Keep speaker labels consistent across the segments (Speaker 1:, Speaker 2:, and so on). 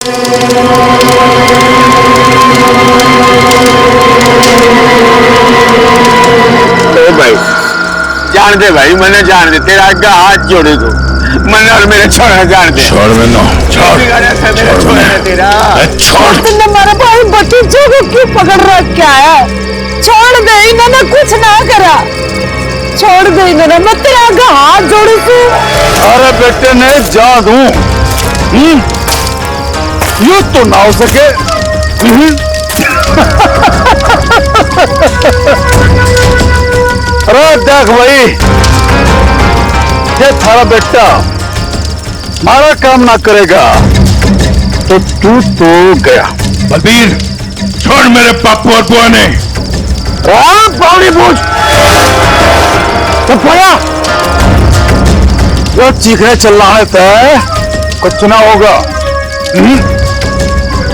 Speaker 1: भाई जान दे भाई, मैंने जान दे, तेरा आगे हाथ जोड़े दो, मैंने और मेरे छोड़ना जान दे।
Speaker 2: छोड़ मैंने, छोड़
Speaker 1: तेरा
Speaker 2: छोड़।
Speaker 3: तुमने मेरे भाई भतीजे को क्यों पकड़ रखा है? छोड़ दे, इन्होंने कुछ ना करा, छोड़ दे इन्होंने, मैं तेरा आगे हाथ जोड़ू तू।
Speaker 2: अरे बेटे ने जा दूं, यूं तो ना हो सके। अरे देख भाई, ये थारा बेटा हमारा काम ना करेगा तो तू तो गया। बलबीर छोड़ मेरे पापू और बुआ ने। पानी पूछ जो चीखने चल रहा है तय कुछ ना होगा।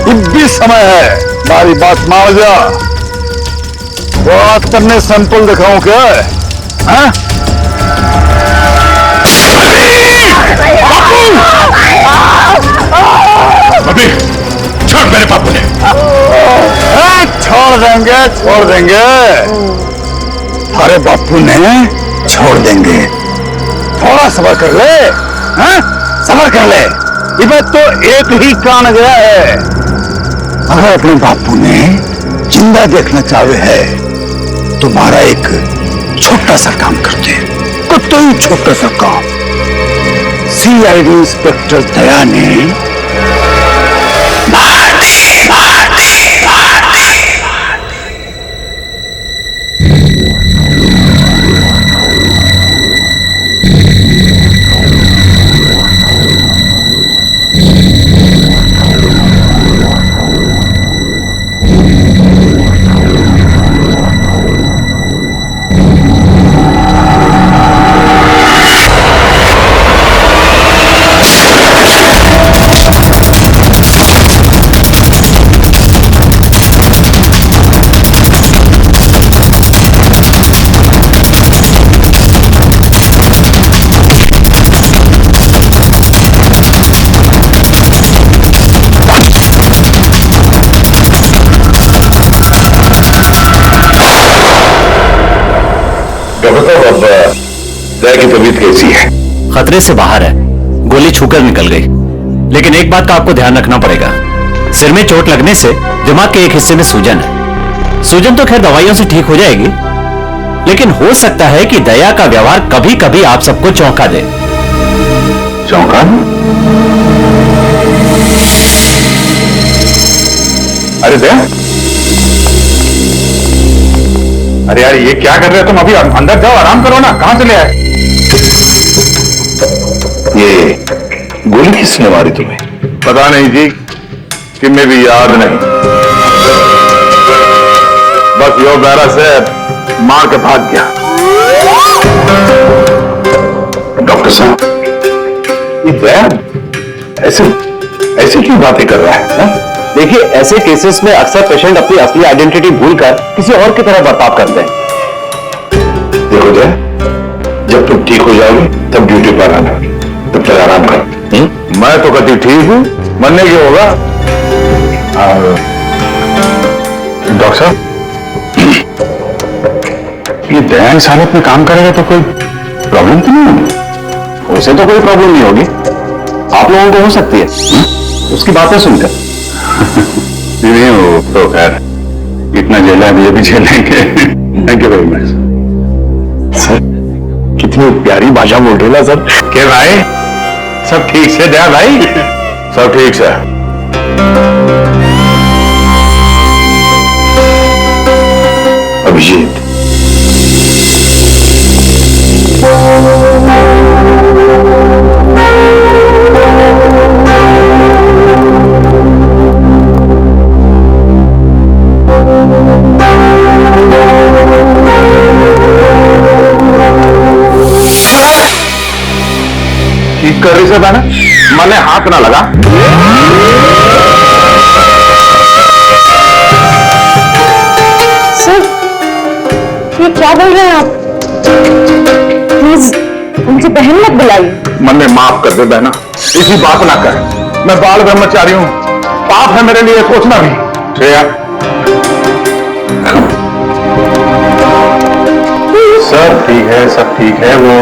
Speaker 2: अब भी समय है, हमारी बात मान जा। वो आज तुमने सैंपल दिखाऊं क्या? हाँ? अभी छोड़ मेरे पापू ने। छोड़ देंगे अरे बापू ने छोड़ देंगे। थोड़ा सब्र कर ले, हाँ? सब्र कर ले, ये तो एक ही कान गया है। अगर अपने बापू ने जिंदा देखना चाहे है तुम्हारा एक छोटा सा काम करते, कोई छोटा सा काम। सीआईडी इंस्पेक्टर दया ने दया की तबीयत कैसी है?
Speaker 4: खतरे से बाहर है, गोली छूकर निकल गई। लेकिन एक बात का आपको ध्यान रखना पड़ेगा, सिर में चोट लगने से दिमाग के एक हिस्से में सूजन है। सूजन तो खैर दवाइयों से ठीक हो जाएगी, लेकिन हो सकता है कि दया का व्यवहार कभी कभी आप सबको चौंका दे।
Speaker 2: चौंका? अरे दया, अरे यार ये क्या कर रहे हो तुम? अभी अंदर जाओ, आराम करो ना। कहां से ले आए? ये गोली किसने मारी तुम्हें? पता नहीं जी, कि मैं भी याद नहीं। बस यो बैरा से मार के भाग गया। डॉक्टर साहब, ये दया ऐसे ऐसे क्यों बातें कर रहा है?
Speaker 4: देखिए, ऐसे केसेस में अक्सर पेशेंट अपनी असली आइडेंटिटी भूलकर किसी और की तरह बर्ताव करते हैं।
Speaker 2: देखो जय, जब तुम ठीक हो जाओगे तब ड्यूटी पर आना, तब तक आराम करो। मैं तो कभी ठीक हूं, मरने की होगा। डॉक्टर साहब, ये दया इस हालत में काम करेगा तो कोई प्रॉब्लम तो नहीं होगी?
Speaker 4: उसे तो कोई प्रॉब्लम नहीं होगी, आप लोगों को हो सकती है उसकी बातें सुनकर।
Speaker 2: नहीं हो तो खैर, इतना झेला है ये भी झेलेंगे। Thank you very much sir. कितनी प्यारी भाषा बोल रहे ना सर। क्या भाई, सब ठीक से? दया भाई सब ठीक से। अभिजीत, ठीक कर रही से मैंने, मैंने हाथ ना लगा।
Speaker 3: सर, ये क्या बोल रहे हैं आप? प्लीज मुझे बहन मत बुलाइए।
Speaker 2: मन में माफ कर दे बहना, इसी बात ना कर। मैं बाल ब्रह्मचारी हूं, पाप है मेरे लिए सोचना भी। श्रेया, सब ठीक है। वो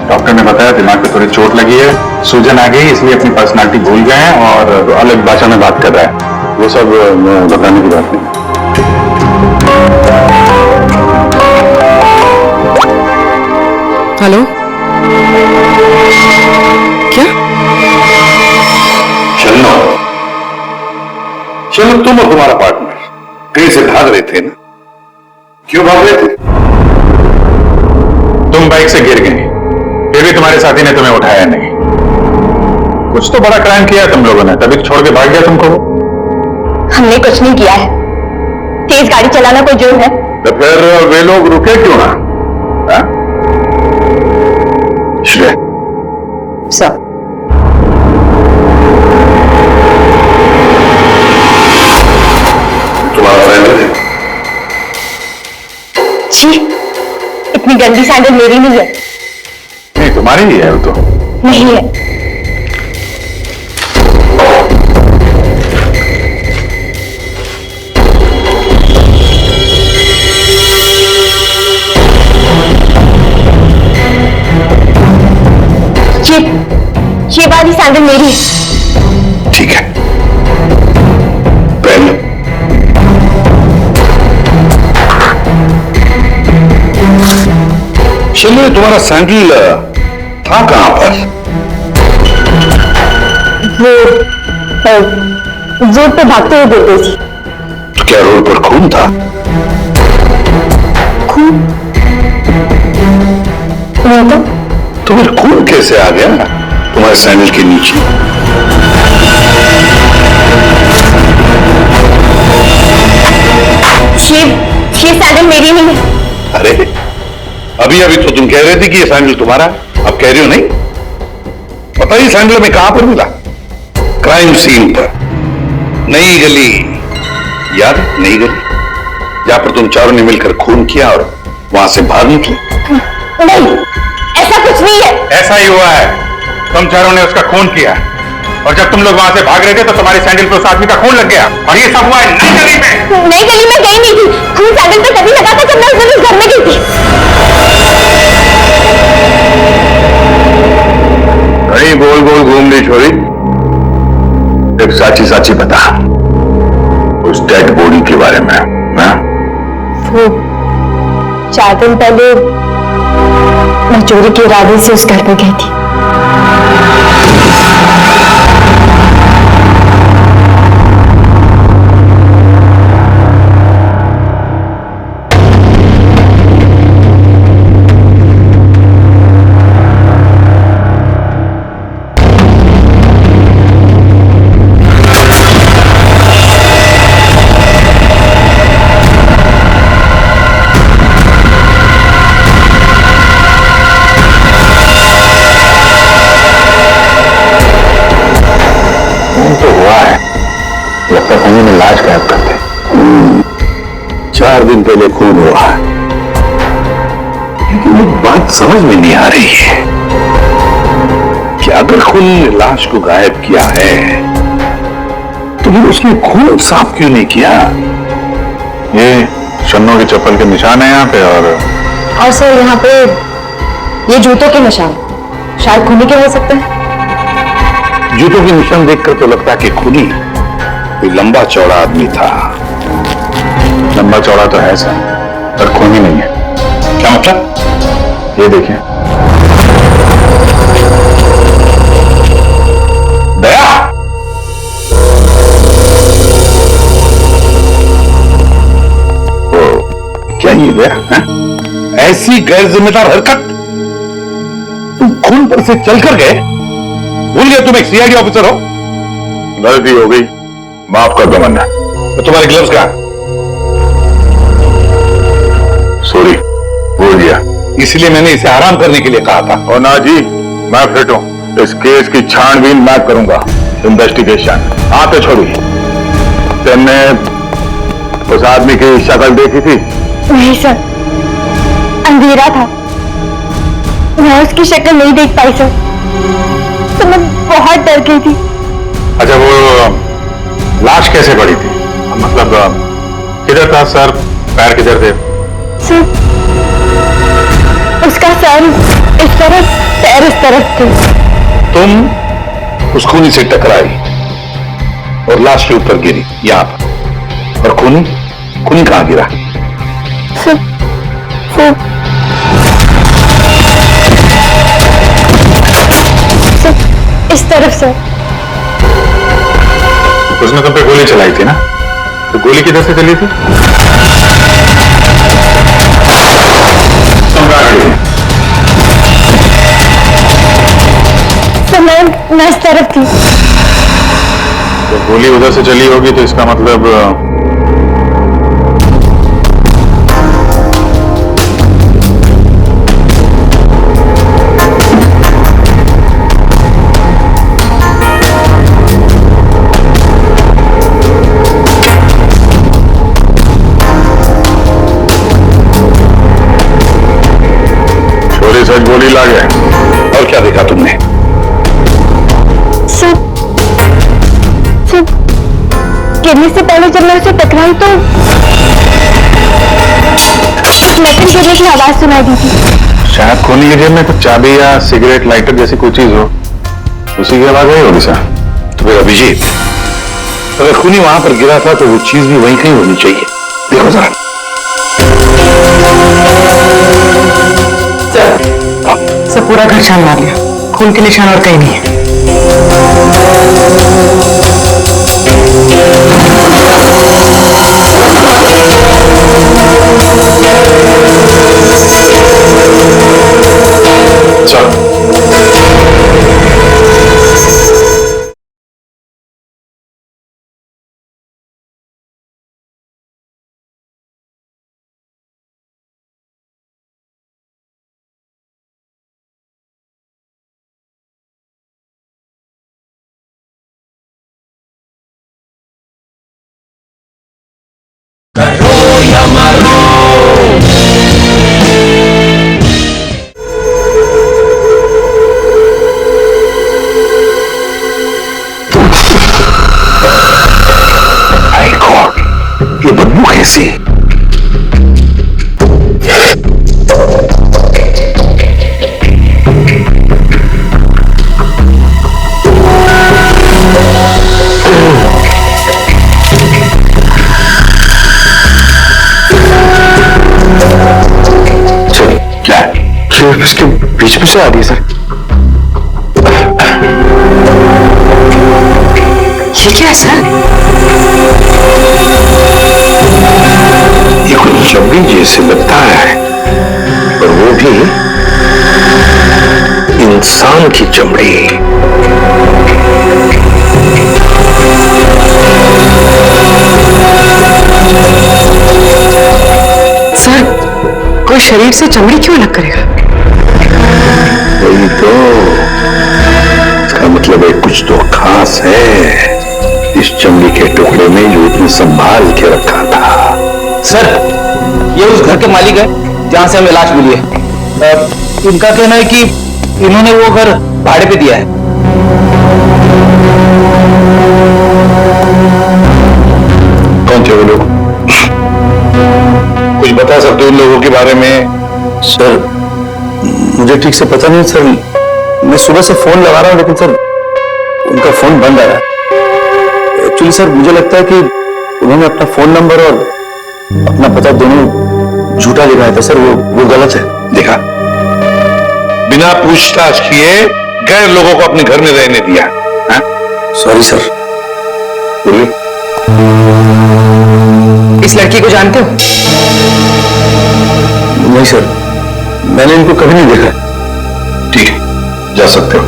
Speaker 2: डॉक्टर ने बताया दिमाग पे थोड़ी चोट लगी है, सूजन आ गई, इसलिए अपनी पर्सनालिटी भूल गए हैं और अलग भाषा में बात कर रहा है। वो सब घबराने की बात नहीं।
Speaker 3: हेलो, क्या?
Speaker 2: चलो तुम और तुम्हारा पार्टनर कहीं से भाग रहे थे ना? क्यों भाग रहे थे? तुम बाइक से गिर गई, फिर भी तुम्हारे साथी ने तुम्हें उठाया नहीं। कुछ तो बड़ा क्राइम किया तुम लोगों ने, तभी छोड़ के भाग गया तुमको।
Speaker 5: हमने कुछ नहीं किया है। तेज गाड़ी चलाना कोई जुर्म है?
Speaker 2: तो फिर वे लोग रुके क्यों ना? हाँ? श्रेया,
Speaker 5: सर,
Speaker 2: तुम्हारा फ्रेंड है?
Speaker 5: छी, इतनी गंदी सैंडल मेरी नहीं है।
Speaker 2: नहीं, तुम्हारी ही है वो तो।
Speaker 5: नहीं है। ये वाली सैंडल मेरी है।
Speaker 2: ठीक है, पहले चलिए, तुम्हारा सैंडल था कहां पर?
Speaker 5: वो रोड पे भागते हुए गिर गई थी।
Speaker 2: तो क्या रोड पर खून था?
Speaker 5: खून नहीं तो।
Speaker 2: तो फिर खून कैसे आ गया तुम्हारे सैंडल के नीचे?
Speaker 5: ये सैंडल मेरी नहीं है।
Speaker 2: अरे अभी अभी तो तुम कह रहे थे कि ये सैंडल तुम्हारा है, अब कह रही हो नहीं? बताइए सैंडल में कहां पर मिला? क्राइम सीन पर, नई गली, याद है नई गली, जहां पर तुम चारों ने मिलकर खून किया और वहां से बाहर निकले।
Speaker 5: नहीं, ऐसा कुछ नहीं है।
Speaker 2: ऐसा ही हुआ है, तुम चारों ने उसका खून किया और जब तुम लोग वहां से भाग रहे थे तो तुम्हारी सैंडल पे उस आदमी का खून लग गया और ये सब हुआ है नई गली में।
Speaker 5: नई गली में गई नहीं थी, खून सैंडल पे तभी लगा था जब मैं उस घर में गई थी।
Speaker 2: कहीं गोल गोल घूम नहीं छोड़ी, एक साची साची बता उस डेड बॉडी के बारे में। हाँ?
Speaker 5: वो 4 दिन पहले मैं चोरी के इरादे से उस घर में गई थी।
Speaker 2: लाश गायब करते। 4 दिन पहले खून हुआ, लेकिन एक बात समझ में नहीं आ रही है कि अगर खून ने लाश को गायब किया है तो फिर उसने खून साफ क्यों नहीं किया? ये शन्नों के चप्पल के निशान है यहाँ पे
Speaker 5: और सर यहाँ पे ये जूतों के निशान, शायद खूनी के हो सकते हैं।
Speaker 2: जूतों के निशान देखकर तो लगता है कि खूनी कोई लंबा चौड़ा आदमी था। लंबा चौड़ा तो है सर, पर खूनी नहीं है। क्या मतलब? ये देखिए, दया, क्या ये दया है? ऐसी गैर जिम्मेदार हरकत? तुम खून पर से चलकर गए, भूल गए तुम एक सीआईडी ऑफिसर हो? गलती हो गई, माफ कर दो मन्ना। तो तुम्हारे ग्लव्स कहां? सॉरी, भूल गया, इसलिए मैंने इसे आराम करने के लिए कहा था। और ना जी, मैं फिट हूं, इस केस की छानबीन मैं करूंगा, इन्वेस्टिगेशन। आते छोड़िए, तुमने उस आदमी की शक्ल देखी थी?
Speaker 5: नहीं सर, अंधेरा था, मैं उसकी शक्ल नहीं देख पाई सर, तो मैं बहुत डर गई थी।
Speaker 2: अच्छा, वो लाश कैसे पड़ी थी? मतलब किधर था सर, पैर किधर थे?
Speaker 5: सर, उसका सर इस तरफ, पैर इस तरफ थे।
Speaker 2: तुम उस खूनी से टकराई और लाश के ऊपर गिरी यहां पर, और खूनी खूनी कहां गिरा?
Speaker 5: सर, इस तरफ सर।
Speaker 2: उसने तुम पे गोली चलाई थी ना, तो गोली किधर से चली थी?
Speaker 5: सर मैं इस तरफ थी।
Speaker 2: तो गोली उधर से चली होगी तो इसका मतलब सच गोली ला गए। और क्या देखा तुमने?
Speaker 5: सर, गिरने से पहले जब मैं उसे टकराई तो लेकिन गिरने की आवाज सुनाई दी थी।
Speaker 2: शायद खूनी के जेब में कुछ चाबी या सिगरेट लाइटर जैसी कोई चीज हो, उसी की आवाज आई होगी सर। तो फिर अभिजीत, अगर खूनी वहां पर गिरा था तो वो चीज भी वहीं कहीं होनी चाहिए। देखो जरा।
Speaker 3: सब पूरा घर छान मार लिया, खून के निशान और कहीं नहीं है।
Speaker 2: चलो। ये बदबू कैसी? क्या इसके पीछे से आ रही है सर?
Speaker 3: ये क्या है सर?
Speaker 2: ये कुछ चमड़ी जैसे लगता है, और वो भी इंसान की चमड़ी।
Speaker 3: सर, कोई शरीर से चमड़ी क्यों अलग करेगा?
Speaker 2: वही तो, इसका मतलब है कुछ तो खास है इस चमड़ी के टुकड़े में जो उसने संभाल के रखा था।
Speaker 6: सर, ये उस घर के मालिक है जहां से हमें लाश मिली है। इनका कहना है कि इन्होंने वो घर भाड़े पे दिया है।
Speaker 2: कौन थे वो लोग? कुछ बता सकते हो उन लोगों के बारे में?
Speaker 6: सर, मुझे ठीक से पता नहीं सर। मैं सुबह से फोन लगा रहा हूं लेकिन सर उनका फोन बंद आ रहा है। एक्चुअली सर मुझे लगता है कि उन्होंने अपना फोन नंबर और अपना पता दोनों झूठा लिखा था सर। वो गलत है।
Speaker 2: देखा, बिना पूछताछ किए गैर लोगों को अपने घर में रहने दिया।
Speaker 6: Sorry sir.
Speaker 2: बोलिए।
Speaker 3: इस लड़की को जानते हो?
Speaker 6: नहीं सर, मैंने इनको कभी नहीं देखा।
Speaker 2: ठीक है, जा सकते हो।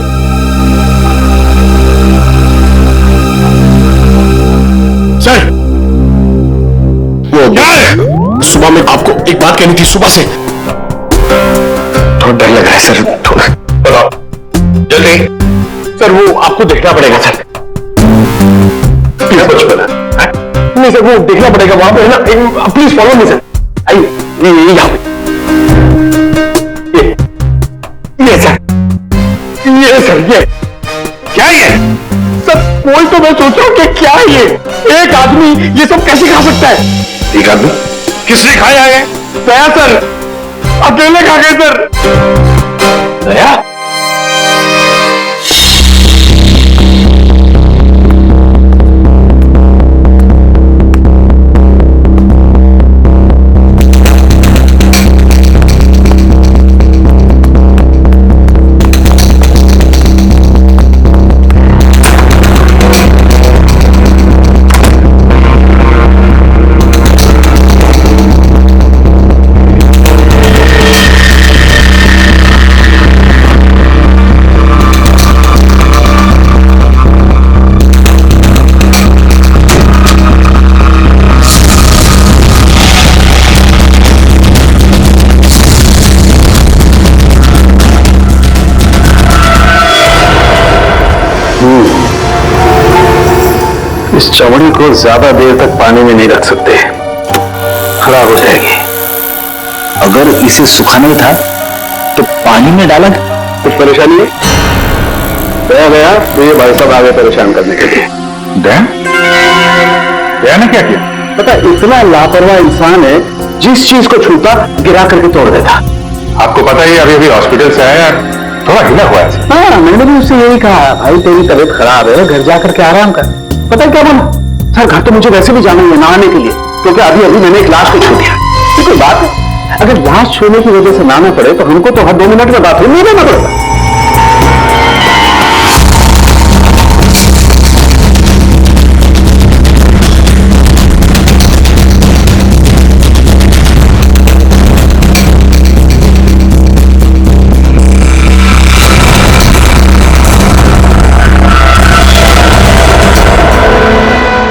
Speaker 7: सर, वो सुबह में आपको एक बात कहनी थी। सुबह से
Speaker 2: थोड़ा डर लग रहा है सर। थोड़ा बताओ जल्दी।
Speaker 7: सर, वो आपको देखना पड़ेगा सर।
Speaker 2: क्या कुछ बना?
Speaker 7: नहीं सर, वो देखना पड़ेगा वहां पे, है ना? Please follow me sir. आइए, ये यहाँ पे। ये सर, ये सर, ये
Speaker 2: क्या ये?
Speaker 7: सर, वही तो मैं सोच रहा हूँ कि क्या है ये। एक आदमी ये सब कैसे खा सकता है?
Speaker 2: एक आदमी? किसने खाया है?
Speaker 7: दया सर, अकेले खा गए सर।
Speaker 2: दया? इस चमड़ी को ज्यादा देर तक पानी में नहीं रख सकते, खराब हो जाएगी।
Speaker 6: अगर इसे सुखाना ही था तो पानी में डाला।
Speaker 2: कुछ परेशानी है? दया गया तो ये भाई साहब आगे परेशान करने के लिए।
Speaker 6: दया? दया ने क्या किया?
Speaker 2: पता इतना लापरवाह इंसान है, जिस चीज को छूता गिरा करके तोड़ देता।
Speaker 6: आपको पता ही अभी अभी हॉस्पिटल से आया, थोड़ा हिला हुआ है।
Speaker 2: हाँ, मैंने भी उससे यही कहा, भाई तेरी तबीयत खराब है, घर जाकर के आराम कर। पता है क्या बोला? सर घर तो मुझे वैसे भी जाना है नहाने के लिए, क्योंकि अभी अभी मैंने एक लाश को छू दिया। ये कोई बात है? अगर लाश छूने की वजह से नहाना पड़े तो हमको तो हर 2 मिनट में बाथरूम नहीं जाना पड़ेगा।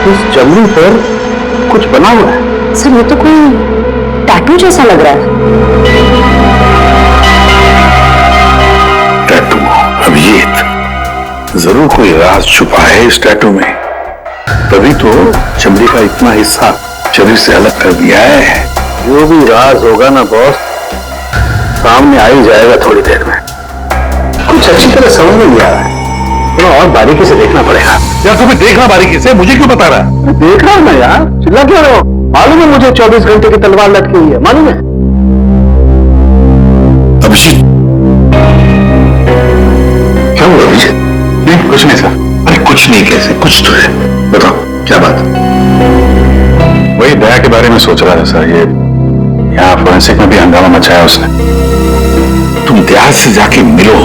Speaker 2: इस चमड़ी पर कुछ बना हुआ है।
Speaker 5: सर ये तो कोई टैटू जैसा लग रहा है।
Speaker 2: टैटू? अभिजीत, जरूर कोई राज छुपा है इस टैटू में, तभी तो चमड़ी का इतना हिस्सा शरीर से अलग कर दिया है। जो भी राज होगा ना बॉस, सामने आ ही जाएगा थोड़ी देर में। कुछ अच्छी तरह समझ में नहीं आ रहा है, थोड़ा और बारीकी से देखना पड़ेगा।
Speaker 6: यार तुम्हें देखना बारीकी से, मुझे क्यों बता रहा है?
Speaker 2: देख रहा हूं ना यार, चिल्ला क्यों रहे हो? मालूम है मुझे 24 घंटे की तलवार लटकी हुई है, मालूम है।
Speaker 6: अभिजीत,
Speaker 2: क्या हुआ अभिजीत?
Speaker 6: नहीं कुछ नहीं सर।
Speaker 2: अरे कुछ नहीं, कैसे कुछ तो है, बताओ क्या बात?
Speaker 6: वही दया के बारे में सोच रहा था सर। ये यहाँ फोरेंसिक में भी हंगामा मचाया उसने।
Speaker 2: तुम दया से जाके मिलो,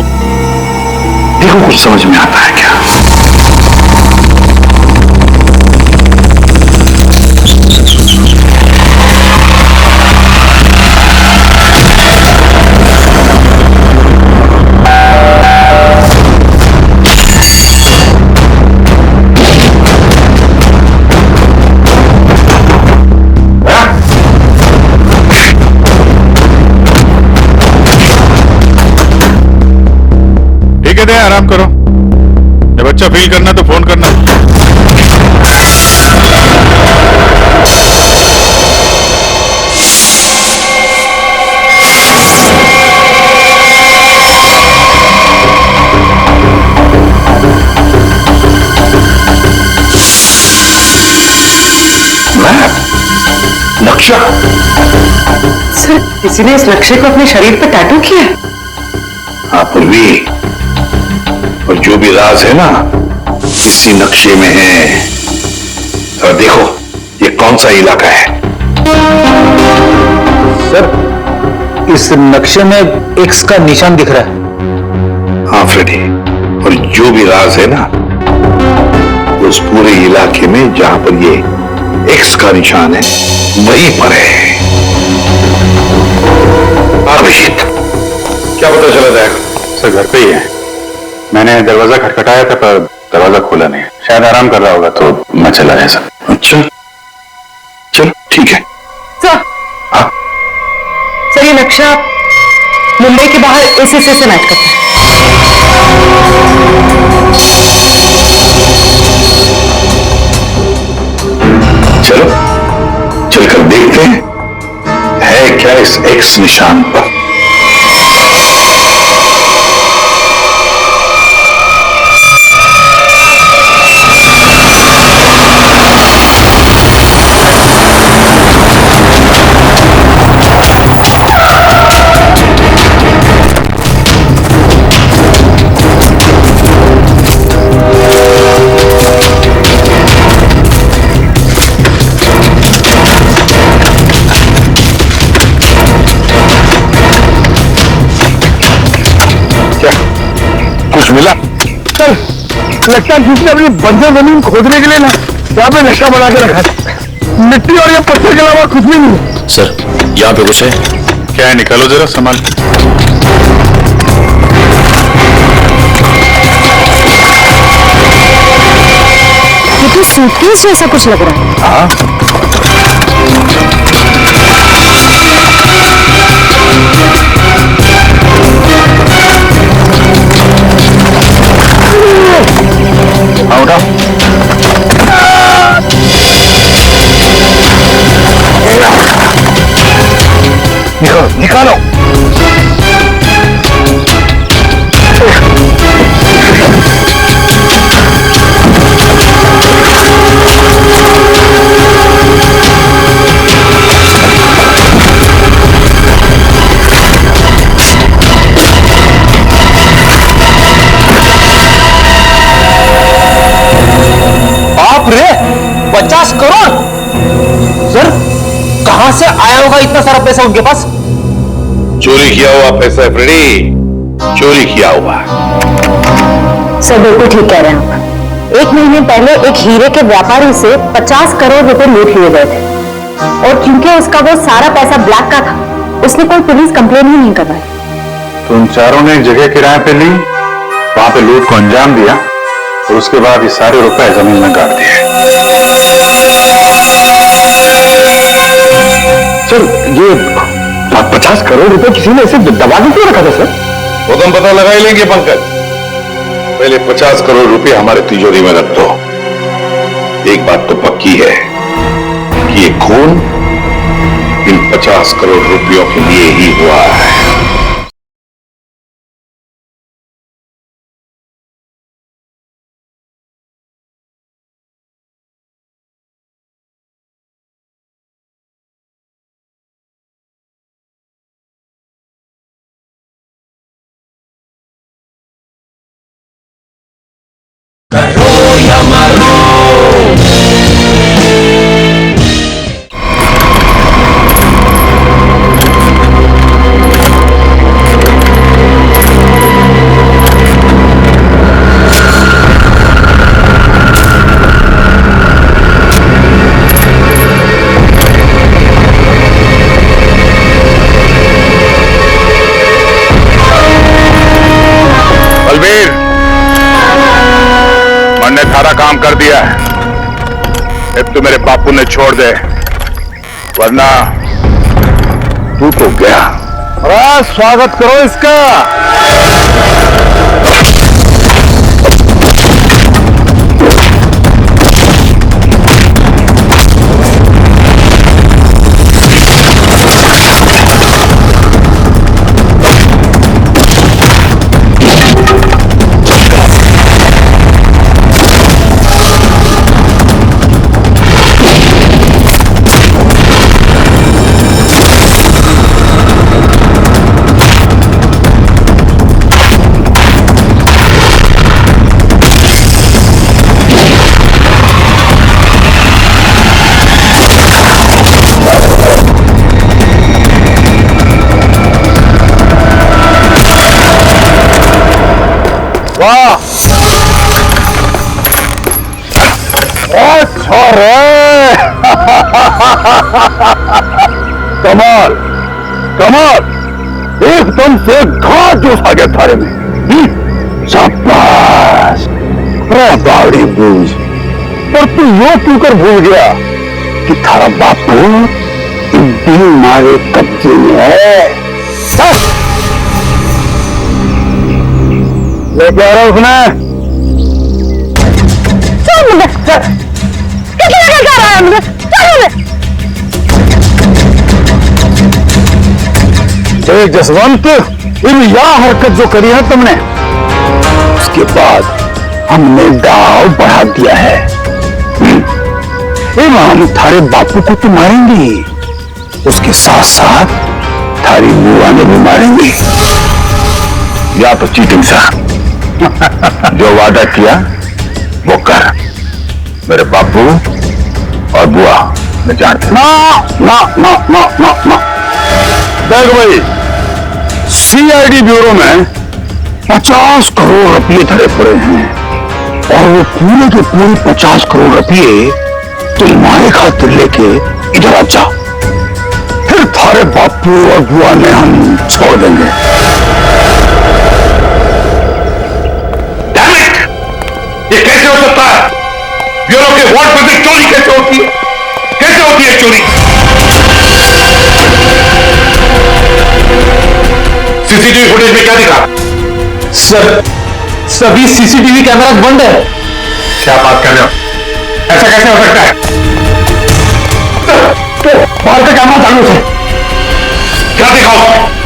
Speaker 2: देखो कुछ समझ में आता है क्या।
Speaker 6: ठीक है दया, आराम करो। जब अच्छा फील करना तो फोन करना।
Speaker 2: नक्शा?
Speaker 3: सर किसी ने इस नक्शे को अपने शरीर पर टैटू किया है?
Speaker 2: हाँ पूर्वी, और जो भी राज है ना इसी नक्शे में है। और देखो ये कौन सा इलाका है।
Speaker 6: सर इस नक्शे में एक्स का निशान दिख रहा है।
Speaker 2: हाँ फ्रेडी, और जो भी राज है ना उस पूरे इलाके में जहां पर ये एक्स का निशान है वहीं पर है। अभिजीत, क्या पता चला जाएगा?
Speaker 6: सर घर पे ही है। मैंने दरवाजा खटखटाया था पर दरवाजा खोला नहीं, शायद आराम कर रहा होगा तो मैं चला गया सर।
Speaker 2: अच्छा चलो ठीक है।
Speaker 3: सर
Speaker 2: हाँ
Speaker 3: सर ये नक्शा मुंबई के बाहर इस हिस्से से मैच करता है।
Speaker 2: चलो चलकर देखते हैं है क्या इस एक्स निशान पर। लगता है किसी ने अपनी बंजर जमीन खोदने के लिए ना यहाँ पे नक्शा बना के रखा है। मिट्टी और ये पत्थर के अलावा कुछ भी नहीं।
Speaker 6: सर यहाँ पे कुछ है
Speaker 2: क्या है, निकालो जरा सामान।
Speaker 5: ये तो सूटकेस जैसा कुछ लग रहा है।
Speaker 2: हाँ हाँ उठाओ। निकालो निकालो।
Speaker 7: बाप रे 50 करोड़। सर कहां से आया होगा इतना सारा पैसा उनके पास?
Speaker 2: चोरी किया हुआ पैसा है फ्रेडी, चोरी किया हुआ।
Speaker 5: सर बिल्कुल ठीक कह रहे हैं आप। 1 महीने पहले एक हीरे के व्यापारी से 50 करोड़ रुपए लूट लिए गए थे और क्योंकि उसका वो सारा पैसा ब्लैक का था, उसने कोई पुलिस कंप्लेन ही नहीं करवाई।
Speaker 2: तो उन चारों ने एक जगह किराए पे ली, वहां पे लूट को अंजाम दिया और उसके बाद ये सारे रुपए जमीन में गाड़ दिए। सर ये 50 करोड़ रुपए किसी ने ऐसे दबा के क्यों रखा था सर? वो तो हम पता लगा ही लेंगे पंकज। पहले 50 करोड़ रुपए हमारे तिजोरी में रख दो। एक बात तो पक्की है कि ये खून इन 50 करोड़ रुपयों के लिए ही हुआ है। बलबीर, मैंने सारा काम कर दिया है। अब तो मेरे बापू ने छोड़ दे, वरना तू तो गया। अरे स्वागत करो इसका। वाह, अच्छा रे। कमाल कमाल, एकदम से घाट जोश आ गया थारे में। शाबाश। अरे बावड़ी बूझ, पर तू यो क्यों कर भूल गया कि थारा बापू बिन मारे कब्जे में है। लेके आ रहा हूं उसने। जसवंत, इन यह हरकत जो करी है तुमने, उसके बाद हमने दाव बढ़ा दिया है। हम थारे बापू को तो मारेंगे, उसके साथ साथ थारी बुआ ने भी मारेंगे। या तो चीटिंग सा जो वादा किया वो कर। मेरे बापू और बुआ मैं जानते। ना ना ना ना ना ना। देख भाई, सीआईडी ब्यूरो में 50 करोड़ रुपये धरे पड़े हैं और वो पूरे के पूरे 50 करोड़ रुपये तुम्हारे खातिर लेके इधर आ जा, फिर थारे बापू और बुआ ने हम छोड़ देंगे।
Speaker 8: Damn it! ये कैसे हो सकता है? ब्यूरो के वार्ड में भी चोरी कैसे होती है? कैसे होती है चोरी? सीसीटीवी फुटेज में क्या दिखा?
Speaker 7: सर, सभी सीसीटीवी कैमरा बंद है।
Speaker 8: क्या बात कर रहे हो? ऐसा कैसे हो सकता है?
Speaker 2: तो बाहर का कैमरा चालू है।
Speaker 8: क्या दिखाओ?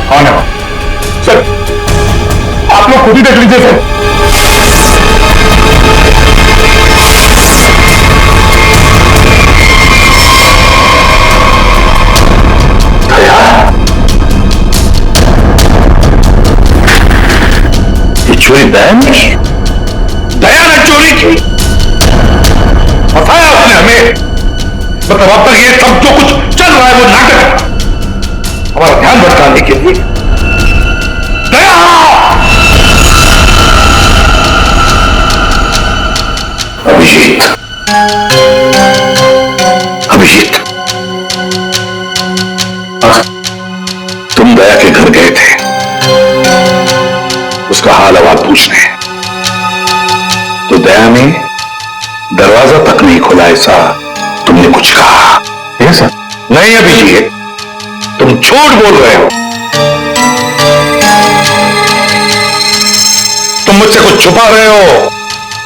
Speaker 2: कौन है वो?
Speaker 8: सर,
Speaker 2: आप लोग खुद ही देख लीजिए सर।
Speaker 8: चोरी दया ने की? दया ने चोरी की? बताया उसने हमें। मतलब अब तक ये सब जो कुछ चल रहा है वो नाटक है, हमारा ध्यान भटकाने के लिए। दया! अभिजीत, अभिजीत, तुम दया के घर गए थे उसका हाल अहवाल पूछने, तो दया ने दरवाजा तक नहीं खोला, ऐसा तुमने कुछ कहा?
Speaker 2: ये सर
Speaker 8: नहीं अभिजीत, तुम झूठ बोल रहे हो। तुम मुझसे कुछ छुपा रहे हो।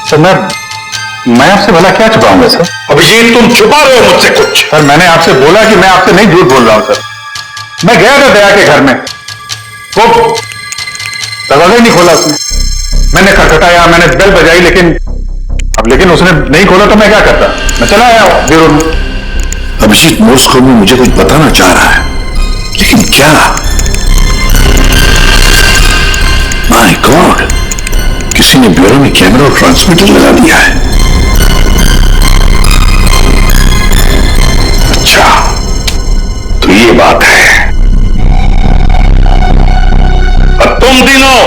Speaker 2: सर मैं आपसे भला क्या छुपाऊंगा सर?
Speaker 8: अभिजीत, तुम छुपा रहे हो मुझसे कुछ।
Speaker 2: सर मैंने आपसे बोला कि मैं आपसे नहीं झूठ बोल रहा हूं सर। मैं गया था दया के घर में, वो दरवाजा ही नहीं खोला उसने। मैंने खटखटाया, मैंने बेल बजाई, लेकिन उसने नहीं खोला तो मैं क्या करता? मैं चला आया ब्यूरो में।
Speaker 8: अभिजीत मॉस्को में मुझे कुछ बताना चाह रहा है, लेकिन क्या? माय गॉड, किसी ने ब्यूरो में कैमरा और ट्रांसमीटर लगा दिया है। अच्छा, तो ये बात है। और तुम तीनों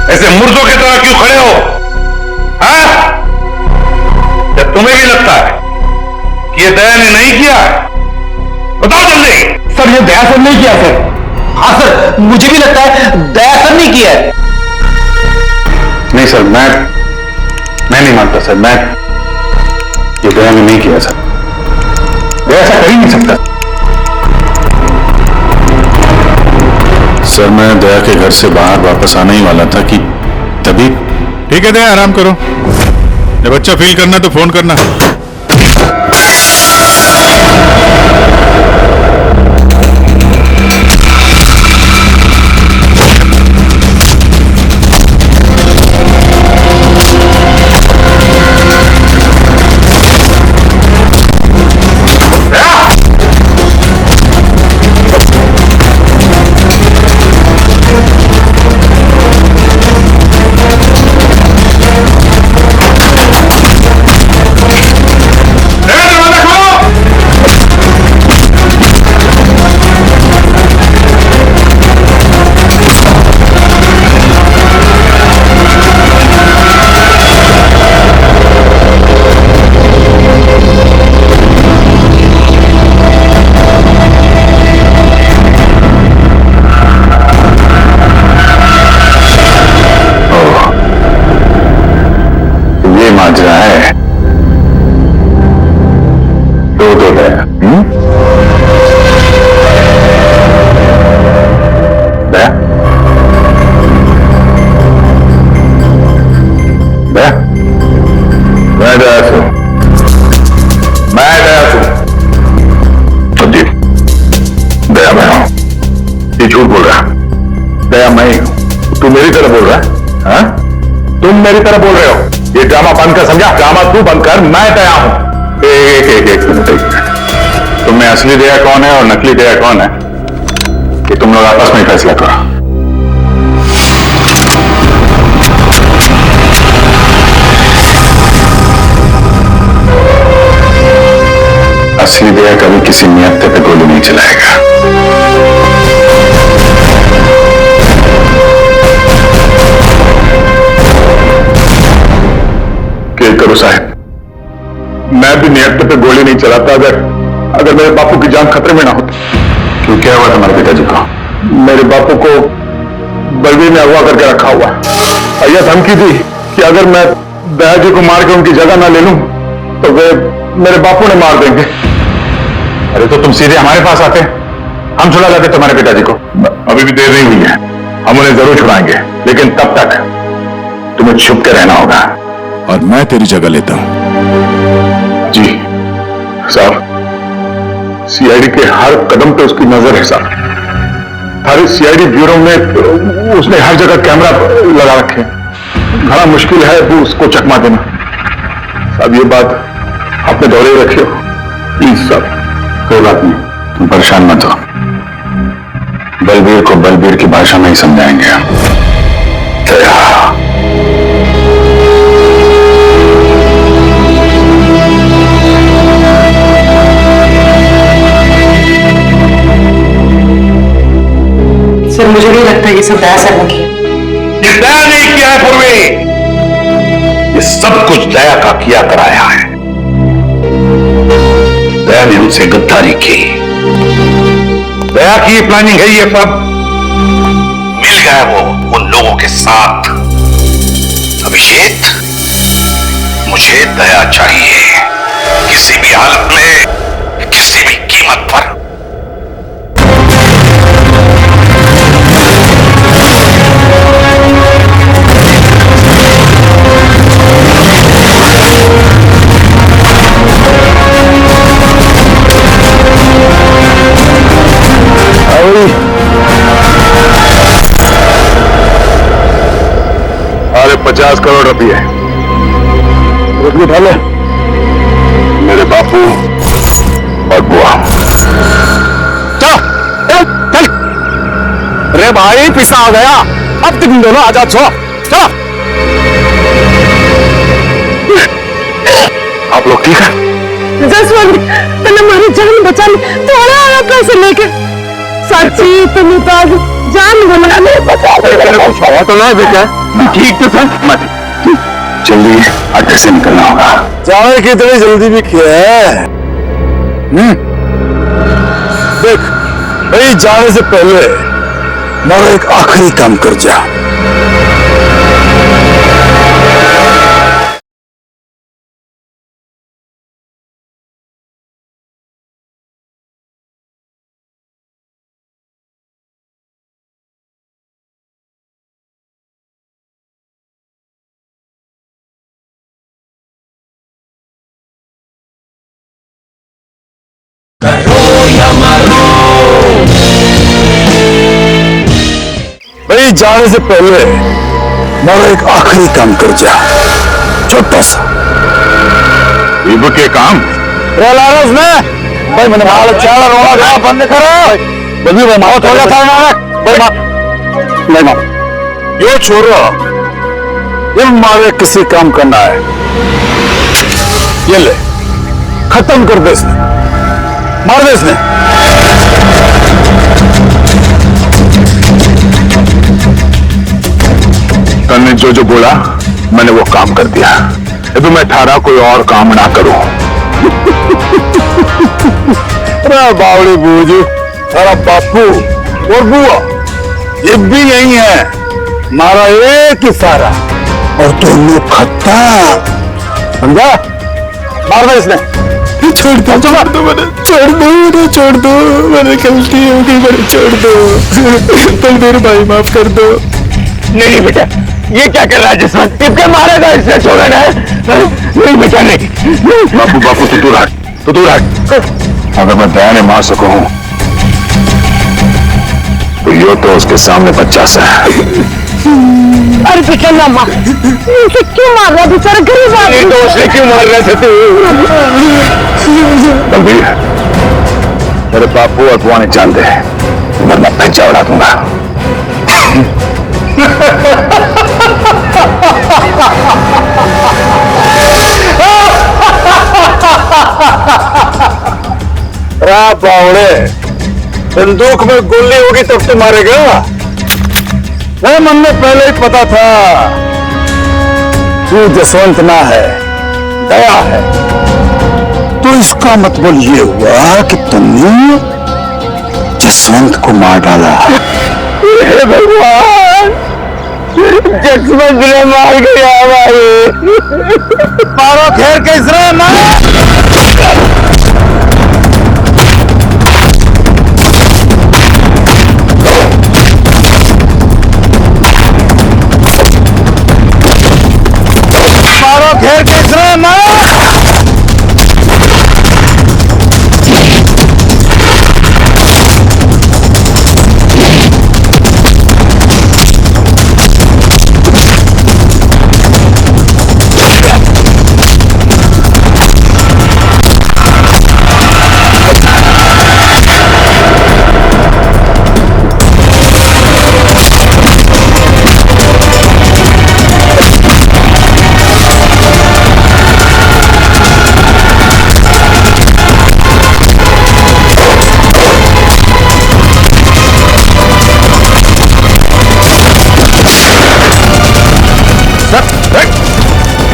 Speaker 8: ऐसे मुर्दों की तरह क्यों खड़े हो? हाँ? क्या तुम्हें भी लगता है कि ये दया ने नहीं किया? बताओ जल्दी।
Speaker 2: सर ये दया सर नहीं किया सर।
Speaker 7: हाँ सर, मुझे भी लगता है दया सर नहीं किया है।
Speaker 2: नहीं सर, मैं नहीं मानता सर। ये दया ने नहीं किया सर। दया ऐसा कर ही नहीं सकता
Speaker 8: सर। मैं दया के घर से बाहर वापस आने ही वाला था कि तभी।
Speaker 9: ठीक है दया, आराम करो। जब अच्छा फील करना तो फोन करना।
Speaker 8: झूठ बोल रहा है। दया मैं ही हूं। तू मेरी तरह बोल रहा है? हाँ? तुम मेरी तरह बोल रहे हो। ये ड्रामा बंद कर, समझा? ड्रामा तू बंद कर, मैं दया हूं। एक मिनट। तुम में असली दया कौन है और नकली दया कौन है, ये तुम लोग आपस में फैसला करो। असली दया कभी किसी नियत्ते पे गोली नहीं चलाएगा। करो साहब, मैं भी नियत पे गोली नहीं चलाता अगर मेरे बापू की जान खतरे में ना होती।
Speaker 6: क्यों, क्या हुआ तुम्हारे पिताजी को?
Speaker 8: मेरे बापू को बलवीर ने अगवा करके रखा हुआ। भैया धमकी दी कि अगर मैं दया जी को मार के उनकी जगह ना ले लूं तो वे मेरे बापू ने मार देंगे।
Speaker 6: अरे तो तुम सीधे हमारे पास आते, हम छुड़ा लाते तुम्हारे पिताजी को।
Speaker 8: अभी भी देर नहीं हुई है, हम उन्हें जरूर छुड़ाएंगे, लेकिन तब तक तुम्हें छुप के रहना होगा।
Speaker 9: और मैं तेरी जगह लेता हूं।
Speaker 8: जी साहब, सीआईडी के हर कदम पे उसकी नजर है साहब। हमारे सीआईडी ब्यूरो में उसने हर जगह कैमरा लगा रखे। बड़ा मुश्किल है वो उसको चकमा देना। साहब ये बात अपने दौरे रखियो प्लीज साहब।
Speaker 6: कोई बात नहीं, तुम परेशान मत हो, बलबीर को बलबीर की भाषा में ही समझाएंगे हम।
Speaker 3: सर मुझे नहीं लगता ये सब दया सर ने किया।
Speaker 8: ये दया नहीं किया है पूर्वी, ये सब कुछ दया का किया कराया है।
Speaker 6: दया ने उनसे गद्दारी की,
Speaker 8: दया की प्लानिंग है ये सब।
Speaker 6: मिल गया वो उन लोगों के साथ। अभिषेक, मुझे दया चाहिए, किसी भी हालत में, किसी भी कीमत पर।
Speaker 8: अरे 50 करोड़ रुपये उठा ले मेरे बापू और बुआ।
Speaker 2: चल चल। अरे भाई पिसा आ गया, अब तुम दोनों आजाद छो। चलो
Speaker 8: आप लोग ठीक है?
Speaker 3: जसवंत तूने हमारी जान बचा ली, थोड़ा आया पैसे लेके। सच्ची तुम तो आज जान बना ले।
Speaker 2: कुछ हुआ तो नहीं बेटा? ठीक तो सर मत,
Speaker 6: जल्दी अड्डे से निकलना होगा।
Speaker 2: जाने की इतनी जल्दी भी क्या है? देख भाई, जाने से पहले मेरा एक आखिरी काम कर जा। भाई जाने से पहले मेरा एक आखिरी काम कर जा, छोटा सा।
Speaker 8: इब के काम
Speaker 2: उसमें भाई मैंने माल चाल रोड़ा बंद करो। बल्कि भाई माओ थोड़ा था ना भाई नहीं माओ यो छोरो, ये मारे किसी काम करना है, ये ले खत्म कर दे इसने, मार दे इसने।
Speaker 8: तन्ने जो जो बोला मैंने वो काम कर दिया। अभी मैं थारा कोई और काम ना करूं।
Speaker 2: अरे बावड़ी बूझू, अरे बापू और बुआ ये भी यही है, मारा एक ही सारा और दोनों खत्ता। समझा? मार दे इसने। छोड़ दो मैंने, छोड़ दो मैंने गलती हो गई, मैंने छोड़ दो। तुम मेरे भाई माफ कर दो।
Speaker 1: नहीं बेटा, ये क्या कर रहा है जसवंत? किसके मारेगा इसने? छोड़ना है? नहीं बेटा नहीं।
Speaker 8: बापू बापू तू दूर हट, तू दूर हट। अगर मैं दया ने मार सकूं तो यो तो उसके सामने बच्चा सा है।
Speaker 3: अरे बेटा ना मार, इसे क्यों मार रहा बेचारा गरीब आदमी?
Speaker 1: तो उसे क्यों मार रहे थे तू?
Speaker 8: बलबीर, मेरे बापू और बुआ ने जान दे, वरना भैंचा उड़ा दूंगा।
Speaker 2: बावड़े, बंदूक में गोली होगी तब से मारेगा? मन में पहले ही पता था तू जसवंत ना है, दया है, तो इसका मतलब ये हुआ कि तुमने जसवंत को मार डाला।
Speaker 1: हे भगवान, जसवंत ने मार गया हमारे।
Speaker 2: मारो घेर के इसरा मारो। मारो घेर के इसरा मारो।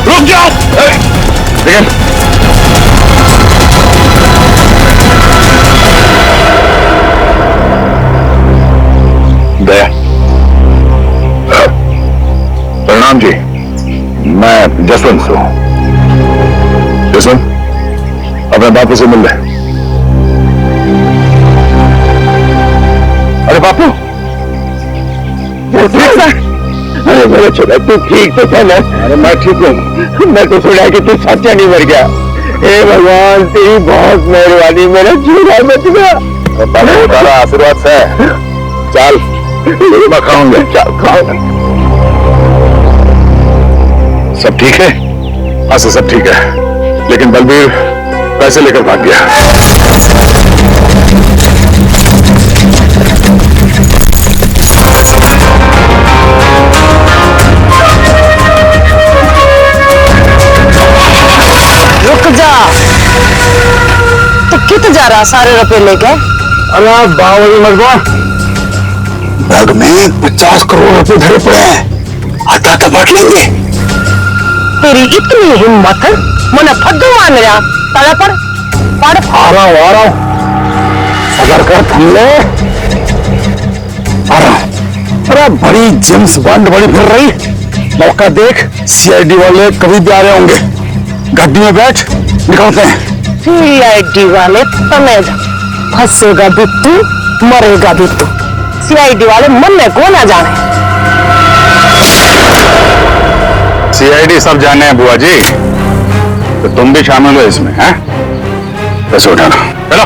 Speaker 8: रुक जाओ। देखिए, दया, प्रणाम जी, मैं जसवंत से हूं। जसवंत, अपने बापू से मिल रहे। अरे बापू,
Speaker 1: अरे मेरे छोटा, तू ठीक तो था ना?
Speaker 8: अरे मैं ठीक हूं।
Speaker 1: मैं तो सुना कि तू सच्चा नहीं मर गया। हे भगवान, तेरी बहुत मेहरबानी, मेरा चूल्हा बच गया।
Speaker 8: तारा आशीर्वाद से चल, मैं खाऊंगा।
Speaker 1: चल खाओ।
Speaker 8: सब ठीक है? हाँ सर, सब ठीक है, लेकिन बलबीर पैसे लेकर भाग गया।
Speaker 3: रुक जा, तो कित जा रहा सारे रुपए लेके?
Speaker 2: अरे बावली मर्दवा, बैग में 50 करोड़ रुपए भरे पड़े हैं, आता तो बांट लेंगे।
Speaker 3: तेरी इतनी हिम्मत है, मने फद्दू मान रहा। ताला पड़
Speaker 2: आ रहा हूं, सबर कर, थम ले। आ रहा हूं। अरे बड़ी जेम्स बॉन्ड बड़ी फिर रही, मौका देख। सीआईडी वाले कभी भी आ रहे होंगे। गड्डी में बैठ, निकलते हैं।
Speaker 3: सीआईडी वाले तमेज, फंसेगा भी तू, मरेगा भी तू। सीआईडी वाले मन में को ना जाने।
Speaker 8: सीआईडी सब जाने हैं बुआ जी, तो तुम भी शामिल हो इसमें, हैं? पैसे उठाना, चलो।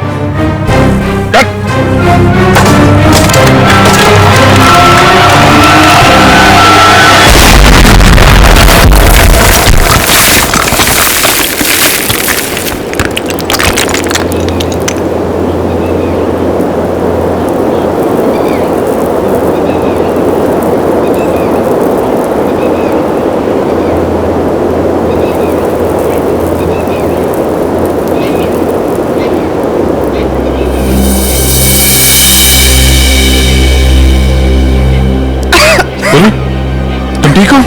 Speaker 9: तुम ठीक हो?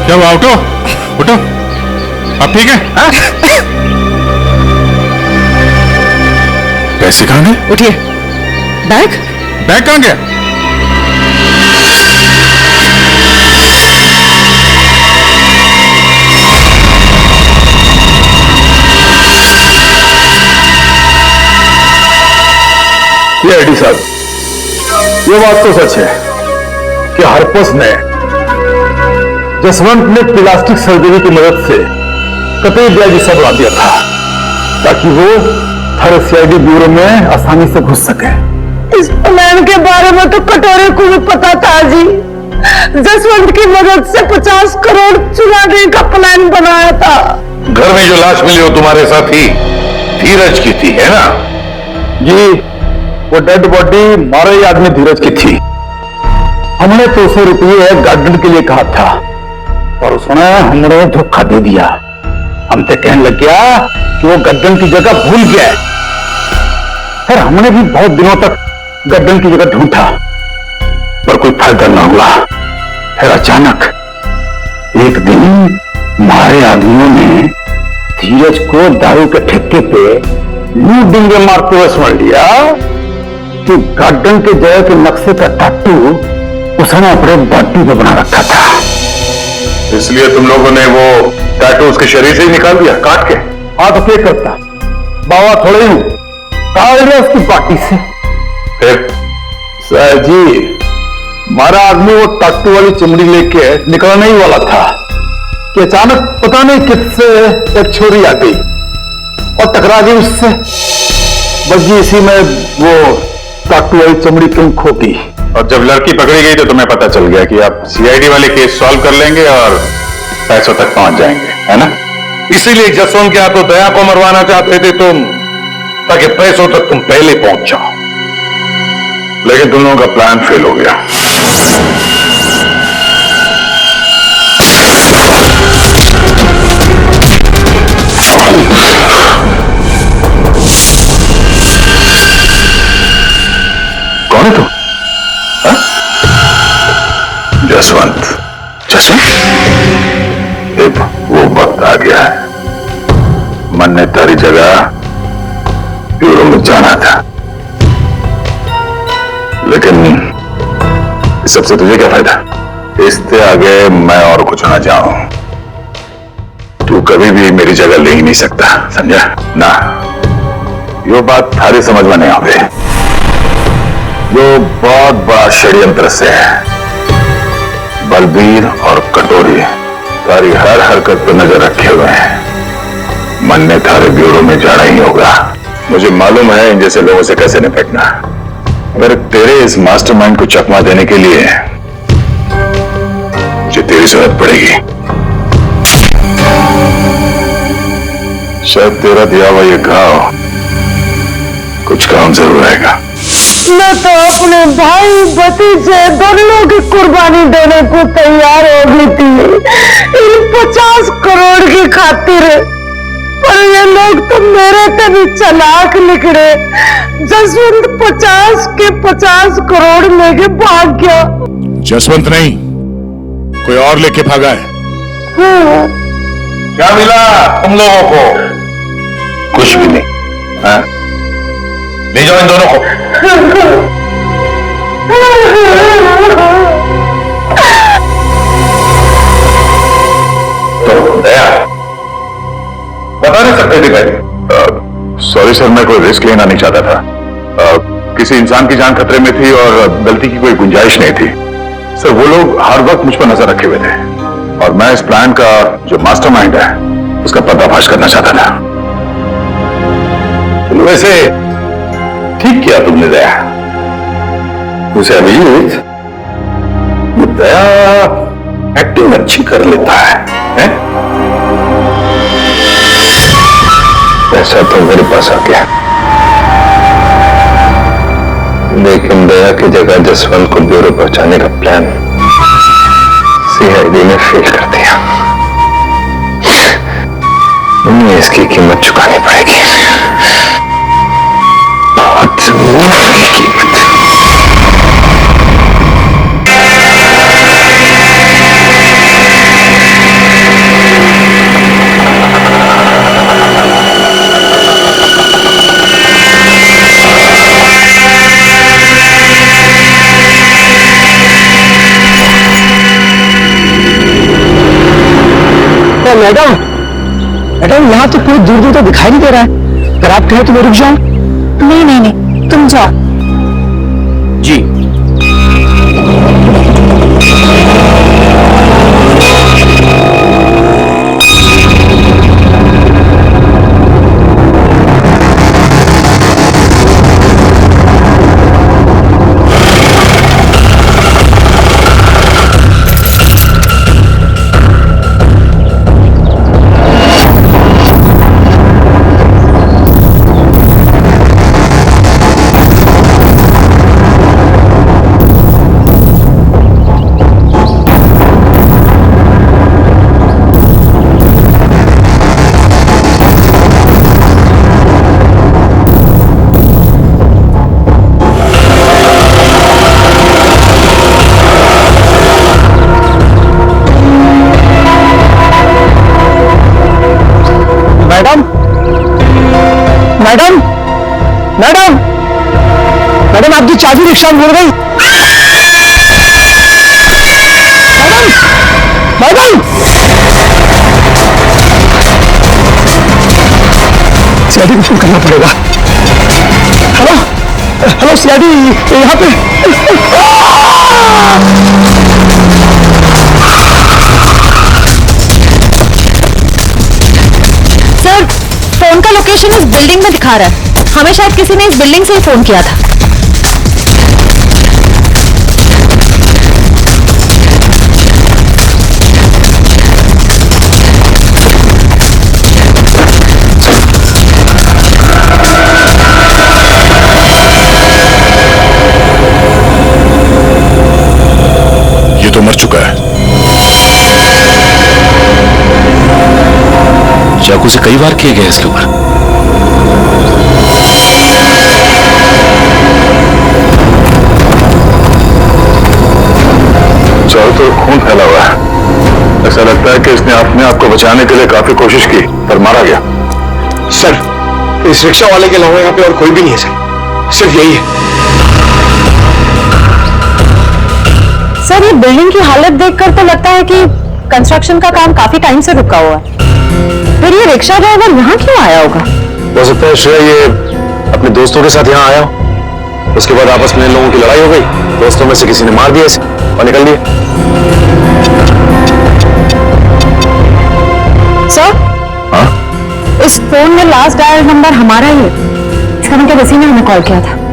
Speaker 9: क्या हुआ? उठो उठो, आप ठीक है? पैसे कहाँ गए?
Speaker 3: उठिए। बैग
Speaker 9: बैग कहाँ गया?
Speaker 8: सीआईडी साहब, ये बात तो सच है कि हरपस ने जसवंत ने प्लास्टिक सर्जरी की मदद से कतई ब्याज हिस्सा बढ़ा दिया था ताकि वो हर सीआईडी ब्यूरो में आसानी से घुस सके।
Speaker 3: इस प्लान के बारे में तो कटोरे को भी पता था जी। जसवंत की मदद से 50 करोड़ चुराने का प्लान बनाया था।
Speaker 8: घर में जो लाश मिली वो तुम्हारे साथी धीरज की थी, है ना? जी, वो डेड बॉडी मारे आदमी धीरज की थी। हमने तो 100 रुपये गार्डन के लिए कहा था और उसने हमने धोखा दे दिया। हमसे कहने लग गया कि वो गद्दन की जगह भूल गया। फिर हमने भी बहुत दिनों तक गद्दन की जगह ढूंढा पर कोई फायदा न हुआ। फिर अचानक एक दिन
Speaker 2: हमारे आदमियों ने धीरज को दारू के ठेके पे लूट डिंगे मारते हुए सुन लिया कि गार्डन के जगह के नक्शे का टैटू उसने अपने बॉडी पे बना रखा था।
Speaker 8: इसलिए तुम लोगों ने वो टैटू उसके शरीर से ही निकाल दिया काट के?
Speaker 2: हाँ तो क्या करता, बाबा थोड़े ही काट लिया उसकी बॉडी से।
Speaker 8: फिर
Speaker 2: सर जी, हमारा आदमी वो टैटू वाली चमड़ी लेके निकलने ही वाला था कि अचानक पता नहीं किससे एक छोरी आ गई और टकरा गई उससे। बस जी इसी में वो टैटू वाली चमड़ी तुम खो गई।
Speaker 8: और जब लड़की पकड़ी गई तो तुम्हें पता चल गया कि आप सीआईडी वाले केस सॉल्व कर लेंगे और पैसों तक पहुंच जाएंगे, है ना? इसीलिए जसवंत के हाथों दया को मरवाना चाहते थे तुम, ताकि पैसों तक तुम पहले पहुंच जाओ। लेकिन तुम लोगों का प्लान फेल हो गया। कौन है तू? जसवंत। जसवंत, अब वो वक्त आ गया है। मन ने तारी जगह ब्यूरो में जाना था, लेकिन इस सबसे तुझे क्या फायदा? इससे आगे मैं और कुछ ना जाऊं। तू कभी भी मेरी जगह ले ही नहीं सकता, समझा ना? यो बात थारी समझ में नहीं आवे। यो बहुत बड़ा षड्यंत्र से है। बलबीर और कटोरी तारी हर हरकत पर नजर रखे हुए हैं। मन ने थारे ब्यूरो में जाना ही होगा। मुझे मालूम है इन जैसे लोगों से कैसे निपटना। अगर तेरे इस मास्टरमाइंड को चकमा देने के लिए मुझे तेरी जरूरत पड़ेगी। शायद तेरा दिया हुआ ये घाव कुछ काम जरूर आएगा।
Speaker 3: मैं तो अपने भाई भतीजे दोनों की कुर्बानी देने को तैयार हो गई थी इन 50 करोड़ की खातिर, पर ये लोग तो मेरे से भी चालाक निकले। जसवंत 50 के 50 करोड़ लेके भाग गया।
Speaker 8: जसवंत नहीं, कोई और लेके भागा है।
Speaker 3: हाँ।
Speaker 8: क्या मिला तुम लोगों को? कुछ भी नहीं। हाँ? ले जाओ इन दोनों को। तो दया बता नहीं सकते थे भाई? सॉरी सर, मैं कोई रिस्क लेना नहीं चाहता था। किसी इंसान की जान खतरे में थी और गलती की कोई गुंजाइश नहीं थी। सर वो लोग हर वक्त मुझ पर नजर रखे हुए थे और मैं इस प्लान का जो मास्टरमाइंड है उसका पर्दाफाश करना चाहता था। वैसे ठीक किया तुमने दया। उसे अभिजीत, दया एक्टिंग अच्छी कर लेता है? पैसा तो मेरे पास आ गया, लेकिन दया की जगह जसवंत को ब्यूरो पहुंचाने का प्लान सीआईडी ने फेल कर दिया। उन्हें इसकी कीमत चुकानी पड़ेगी, बहुत महंगी कीमत।
Speaker 2: मैडम, मैडम यहाँ तो पूरी दूर दूर तक दिखाई नहीं दे रहा है। अगर आप कहें तो मैं रुक जाऊं?
Speaker 3: नहीं नहीं नहीं, तुम जाओ।
Speaker 4: जी
Speaker 2: मैडम मैडम मैडम आपकी चाबी रिक्शा में मुड़ गई। मैडम सीआईडी को फोन करना पड़ेगा। हेलो हेलो सीआईडी यहाँ पे।
Speaker 5: सर फोन का लोकेशन इस बिल्डिंग में दिखा रहा है। हमें शायद किसी ने इस बिल्डिंग से ही फोन किया था।
Speaker 8: ये तो मर चुका है।
Speaker 4: चाकू से कई बार किए गए इसके ऊपर।
Speaker 8: चारों तरफ खून फैला हुआ है। ऐसा लगता है कि इसने अपने आप को बचाने के लिए काफी कोशिश की पर मारा गया।
Speaker 2: सर इस रिक्शा वाले के अलावा यहाँ पे और कोई भी नहीं है सर, सिर्फ यही है।
Speaker 5: सर ये बिल्डिंग की हालत देखकर तो लगता है कि कंस्ट्रक्शन का काम काफी टाइम से रुका हुआ है। फिर ये रिक्शा ड्राइवर यहाँ क्यों आया होगा?
Speaker 6: हो सकता है श्रेया ये अपने दोस्तों के साथ यहाँ आया हो। उसके बाद आपस में इन लोगों की लड़ाई हो गई, दोस्तों में से किसी ने मार दिया इसे और निकल दिए।
Speaker 5: सर
Speaker 6: हाँ
Speaker 5: इस फोन में लास्ट डायल नंबर हमारा ही है। इसका मतलब इसी ने हमें कॉल किया था।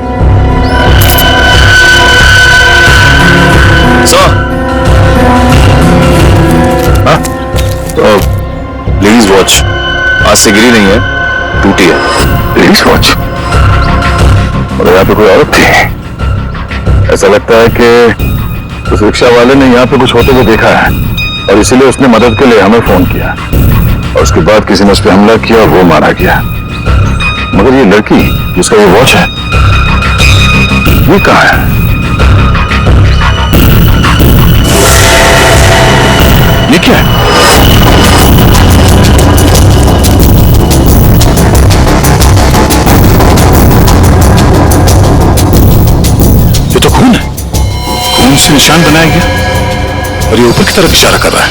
Speaker 6: हाँ तो प्लीज वॉच आज से गिरी नहीं है, टूटी है।
Speaker 8: Please watch. और यहाँ पे कोई औरत थी। ऐसा लगता है कि उस रिक्शा वाले ने यहाँ पे कुछ होते हुए देखा है और इसीलिए उसने मदद के लिए हमें फोन किया और उसके बाद किसी ने उस पर हमला किया और वो मारा गया। मगर ये लड़की जिसका ये वॉच है, ये कहाँ है? ये क्या है? ये तो खून है। खून से निशान बनाया गया और ये ऊपर की तरफ इशारा कर रहा है।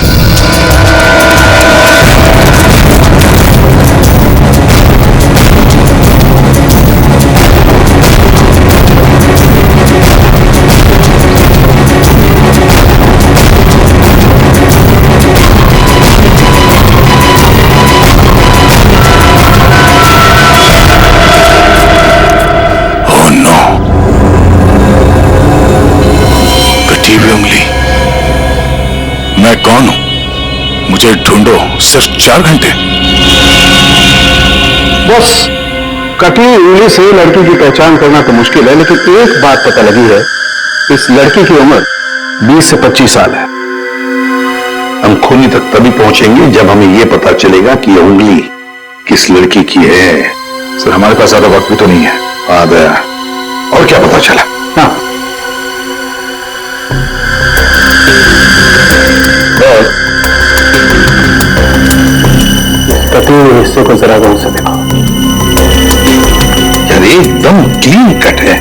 Speaker 8: मैं कौन हूं? मुझे ढूंढो सिर्फ 4 घंटे।
Speaker 2: बस कटी उंगली से लड़की की पहचान करना तो मुश्किल है, लेकिन एक बात पता लगी है, इस लड़की की उम्र 20 से 25 साल है।
Speaker 8: हम खूनी तक तभी पहुंचेंगे जब हमें यह पता चलेगा कि यह उंगली किस लड़की की है। सर हमारे पास ज्यादा वक्त भी तो नहीं है। आ गया और क्या पता चला?
Speaker 2: हाँ कटी हुए हिस्से को जरा गौर से देखो।
Speaker 8: यार एकदम क्लीन कट है,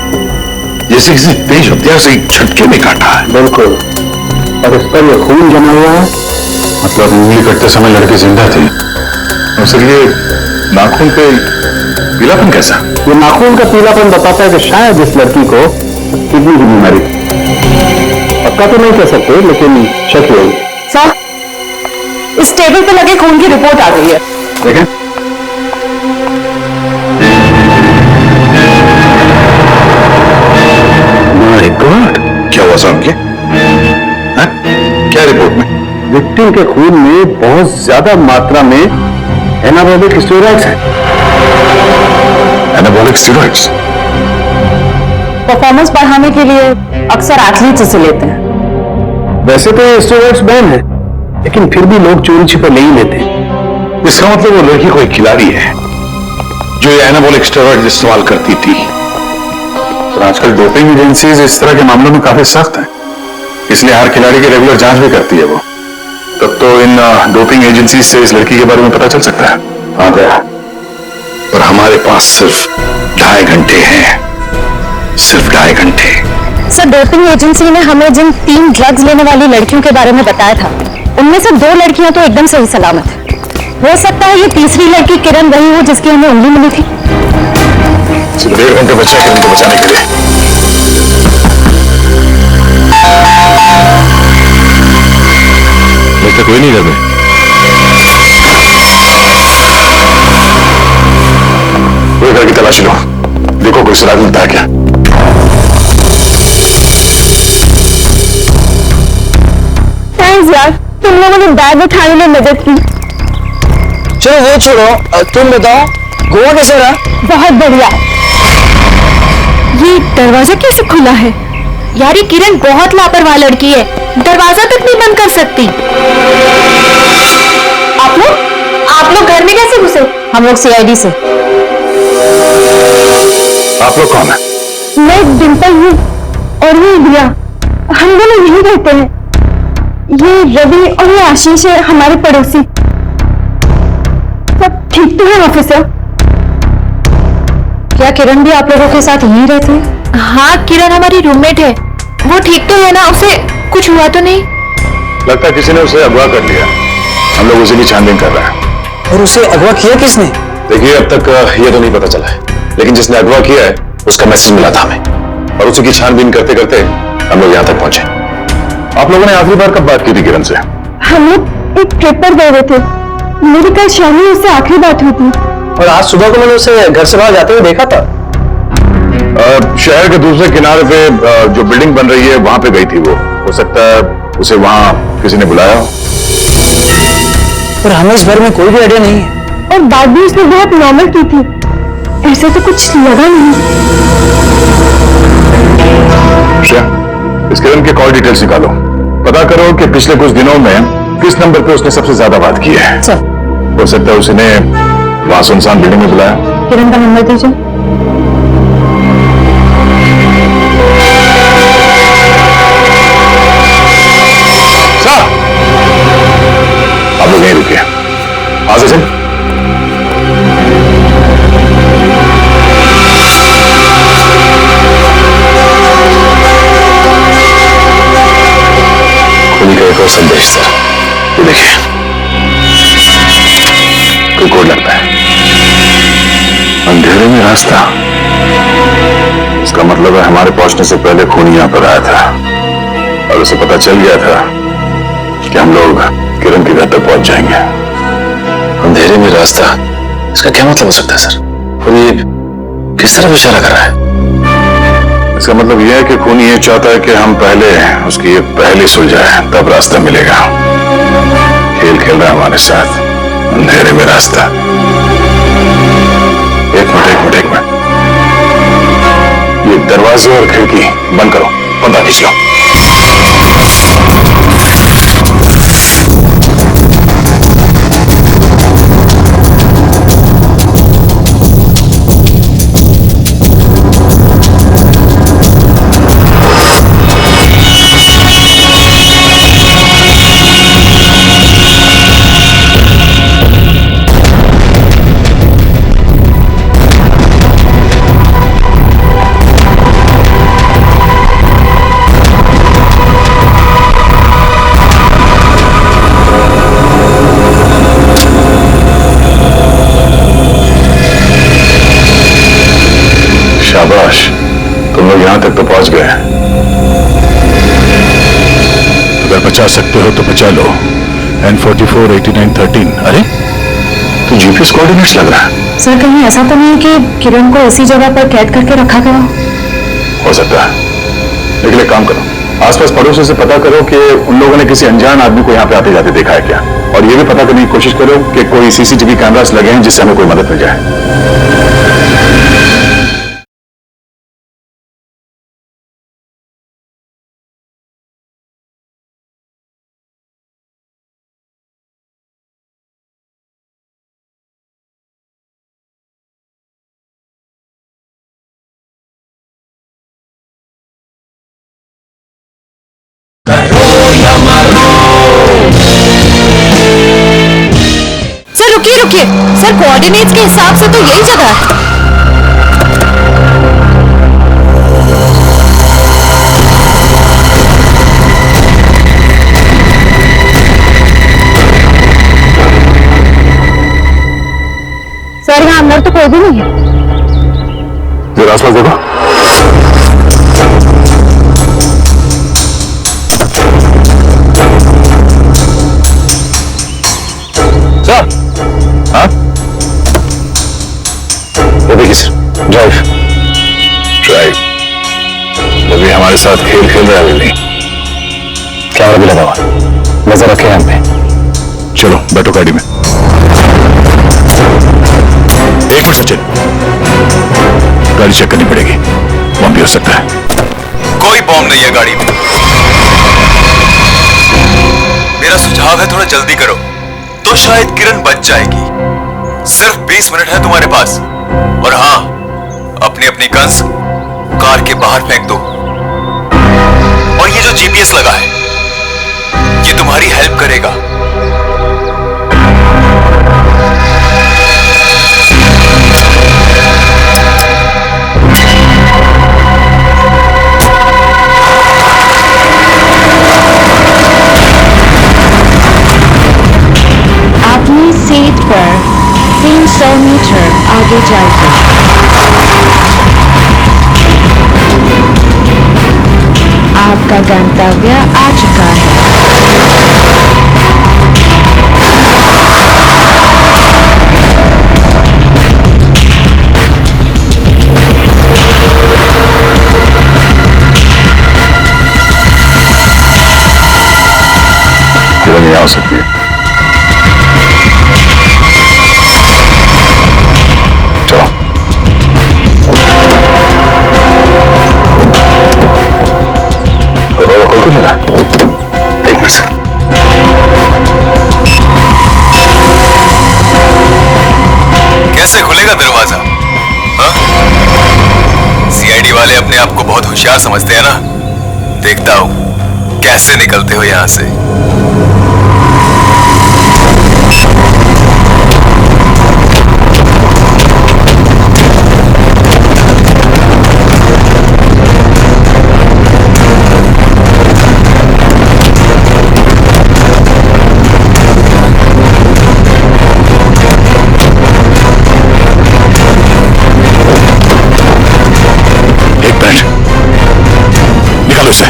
Speaker 8: जैसे किसी तेज हथियार से एक झटके में काटा है।
Speaker 2: बिल्कुल, और इस पर यह खून जमा हुआ है।
Speaker 8: मतलब उंगली कटते समय लड़की जिंदा थी। और सर ये नाखून पे पीलापन कैसा?
Speaker 2: ये नाखून का पीलापन बताता है कि शायद इस लड़की को किडनी की बीमारी। पक्का तो नहीं कह सकते, लेकिन शक होगी।
Speaker 5: सर इस टेबल पे लगे खून की रिपोर्ट आ गई है।
Speaker 8: देखें। माय गॉड, क्या हुआ साहब के? क्या रिपोर्ट में?
Speaker 2: विक्टिम के खून में बहुत ज्यादा मात्रा में एनाबॉलिक स्टेरॉइड्स हैं।
Speaker 8: Anabolic steroids?
Speaker 5: परफॉर्मेंस बढ़ाने के लिए अक्सर एथलीट्स इसे लेते हैं।
Speaker 2: वैसे तो ये स्टेरॉइड्स बैन है, लेकिन फिर भी लोग चोरी छिपे नहीं लेते।
Speaker 8: इसका मतलब वो लड़की कोई खिलाड़ी है जो ये एनाबॉलिक स्टेरॉइड इस्तेमाल करती थी। और आजकल डोपिंग एजेंसीज इस तरह के मामलों में काफी सख्त हैं, इसलिए हर खिलाड़ी की रेगुलर जांच भी करती है वो। तब तो इन डोपिंग एजेंसीज से इस लड़की के बारे में पता चल सकता है। हाँ गया, पर हमारे
Speaker 2: तुम्हारे पास सिर्फ 2.5 घंटे हैं, सिर्फ 2.5 घंटे।
Speaker 5: सर, डोपिंग एजेंसी ने हमें जिन 3 ड्रग्स लेने वाली लड़कियों के बारे में बताया था, उनमें से 2 लड़कियां तो एकदम सही सलामत है। हो सकता है ये तीसरी लड़की किरण वही हो जिसकी हमें उंगली मिली थी।
Speaker 2: सिर्फ 1.5 घंटे बचा है किरण को बचाने के लिए।
Speaker 9: लगता कोई नहीं घर में।
Speaker 2: पूरे घर की तलाशी लो, देखो कोई सुराग मिलता है क्या।
Speaker 3: थैंक्स यार, तुम लोगों ने बैग उठाने में मदद की।
Speaker 7: चलो वो छोड़ो, तुम बताओ गोवा कैसे रहा?
Speaker 3: बहुत बढ़िया। ये दरवाजा कैसे खुला है?
Speaker 5: यार, ये किरण बहुत लापरवाह लड़की है, दरवाजा तक नहीं बंद कर सकती। आप लोग घर में कैसे घुसे? हम लोग सीआईडी से।
Speaker 2: आप लोग कौन है?
Speaker 3: मैं डिम्पल हूँ और ये दिया, हम दोनों यही रहते हैं। ये रवि और ये आशीष है, हमारे पड़ोसी। सब ठीक तो है ऑफिसर?
Speaker 5: क्या किरण भी आप लोगों के साथ यहीं रहती है? हाँ, किरण हमारी रूममेट है। वो ठीक तो है ना? उसे कुछ हुआ तो नहीं?
Speaker 2: लगता है किसी ने उसे अगवा कर लिया। हम लोग उसी की छानबीन कर रहे हैं।
Speaker 7: और उसे अगवा किया किसने?
Speaker 2: देखिए, अब तक ये तो नहीं पता चला है, लेकिन जिसने अगवा किया है उसका मैसेज मिला था हमें, और उसी की छानबीन करते करते हम लोग यहाँ तक पहुंचे। आप लोगों ने आखिरी बार कब बात की थी किरण से?
Speaker 3: हम लोग एक ट्रिप पर गए हुए थे। मेरी कल शाम में उससे आखिरी बात हुई थी।
Speaker 7: और आज सुबह को मैंने उसे घर से बाहर जाते हुए देखा था।
Speaker 2: शहर के दूसरे किनारे पे जो बिल्डिंग बन रही है वहां पे गई थी वो। हो सकता है उसे वहां किसी ने बुलाया हो।
Speaker 7: पर हमें इस बारे में कोई भी आइडिया नहीं है।
Speaker 3: और बात भी उसने बहुत नॉर्मल की थी, ऐसे तो कुछ लगा नहीं।
Speaker 2: श्रेया, इस किरण के कॉल डिटेल्स निकालो, पता करो कि पिछले कुछ दिनों में किस नंबर पे उसने सबसे ज्यादा बात की है।
Speaker 5: सर,
Speaker 2: हो सकता है उसने वहां सुनसान बिल्डिंग में बुलाया।
Speaker 5: किरण का नंबर दीजिए।
Speaker 2: सर, आप लोग यहीं रुकिए। आज से खुली का एक और संदेश सर, ये देखिए, कोई कोड लगता है, अंधेरे में रास्ता। इसका मतलब है हमारे पहुंचने से पहले खूनी यहां पर आया था और उसे पता चल गया था कि हम लोग किरण के घर तक पहुंच जाएंगे। अंधेरे में रास्ता, इसका क्या मतलब हो सकता है सर? और ये किस तरह इशारा कर रहा है? इसका मतलब यह है कि खूनी ये चाहता है कि हम पहले उसकी ये पहली सुलझाए, तब रास्ता मिलेगा। खेल खेल रहा है हमारे साथ, अंधेरे में रास्ता। एक मिनट, ये दरवाजे और खिड़की बंद करो, पर्दा खींच लो। शाबाश, तुम लोग यहां तक तो पहुंच गए। अगर बचा सकते हो तो बचा लो। N44 8913। अरे, तो जीपीएस कोऑर्डिनेट्स लग रहा है।
Speaker 5: सर, कहीं ऐसा तो नहीं कि किरण को इसी जगह पर कैद करके रखा गया
Speaker 2: हो सकता है, लेकिन एक काम करो, आसपास पड़ोसियों से पता करो कि उन लोगों ने किसी अनजान आदमी को यहाँ पे आते जाते देखा है क्या, और ये भी पता करने की कोशिश करो कि कोई सीसीटीवी कैमरास लगे हैं जिससे हमें कोई मदद मिल जाए।
Speaker 5: सर रुकिए, रुकिए सर, कोऑर्डिनेट्स के हिसाब से तो यही जगह है। सर यहाँ अंदर तो कोई भी नहीं है।
Speaker 8: जरा आसपास देखो। सर, हाँ? ये देखिए सर, ड्राइव अभी हमारे साथ खेल खेल रहा है नहीं। कैमरा भी लगा हुआ, नजर रखे हम पे। चलो बैठो गाड़ी में। एक मिनट सचिन, गाड़ी चेक करनी पड़ेगी, बम भी हो सकता है।
Speaker 10: कोई बॉम्ब नहीं है गाड़ी में। मेरा सुझाव है थोड़ा जल्दी करो तो शायद किरण बच जाएगी। सिर्फ 20 मिनट है तुम्हारे पास। और हाँ, अपनी अपनी गन्स कार के बाहर फेंक दो। और ये जो जीपीएस लगा है, ये तुम्हारी हेल्प करेगा।
Speaker 5: अपनी सीट पर 300 मीटर आगे जाइए। आपका गंतव्य आ चुका है।
Speaker 8: किरण नहीं आ सकती है। चलो खोल तो मिला। एक मिनट सर।
Speaker 10: कैसे खुलेगा दरवाजा? हाँ? सीआईडी वाले अपने आप को बहुत होशियार समझते हैं ना। देखता हूं कैसे निकलते हो यहां से।
Speaker 8: निकालो इसे।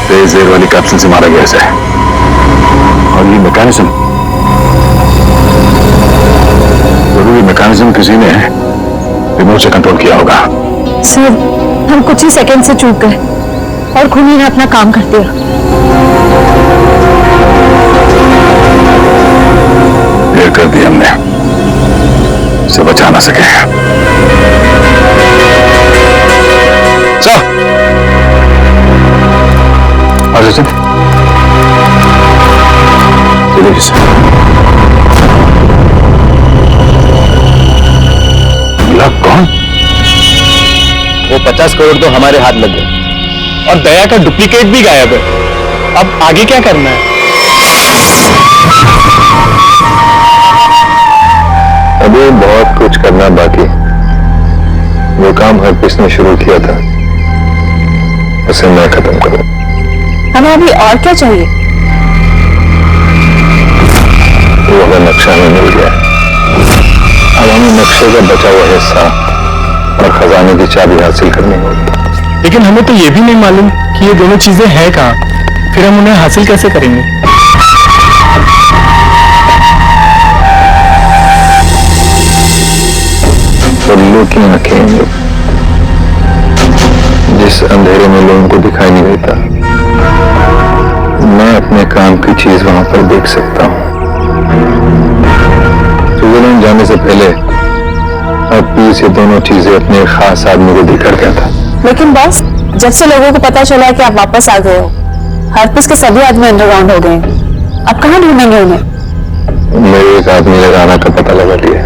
Speaker 8: तेज एयर वाली कैप्सूल से मारा गया इसे। और ये मैकेनिज्म, जरूरी मैकेनिज्म किसी ने रिमोट से कंट्रोल किया होगा।
Speaker 5: सर, हम कुछ ही सेकंड से चूक गए और खूनी ने अपना काम कर दिया।
Speaker 8: देर कर दी हमने, इसे बचा ना सके। सचिन, कौन?
Speaker 6: वो 50 करोड़ तो हमारे हाथ लग गए और दया का डुप्लीकेट भी गायब है। अब आगे क्या करना है?
Speaker 8: अभी बहुत कुछ करना बाकी। वो काम हरप्रीत ने शुरू किया था, उसे मैं खत्म करूं।
Speaker 5: हमें अभी और क्या चाहिए?
Speaker 8: वो हमें नक्शा में मिल गया। अब हमें नक्शे का बचा हुआ हिस्सा और खजाने की चाबी हासिल करनी होगी।
Speaker 9: लेकिन हमें तो ये भी नहीं मालूम कि ये दोनों चीजें हैं कहाँ, फिर हम उन्हें हासिल कैसे करेंगे?
Speaker 8: उल्लू की आंखें जिस अंधेरे में लोगों को दिखाई नहीं देता, मैं अपने काम की चीज वहां पर देख सकता हूं। स्विट्जरलैंड जाने से पहले अब प्लीज ये दोनों चीजें अपने एक खास आदमी को दिखा गया था।
Speaker 5: लेकिन बॉस, जब से लोगों को पता चला है कि आप वापस आ गए हो, हरपिस के सभी आदमी अंडरग्राउंड हो गए हैं। अब कहाँ ढूंढेंगे उन्हें?
Speaker 8: मेरे एक आदमी ने राना का पता लगा लिया।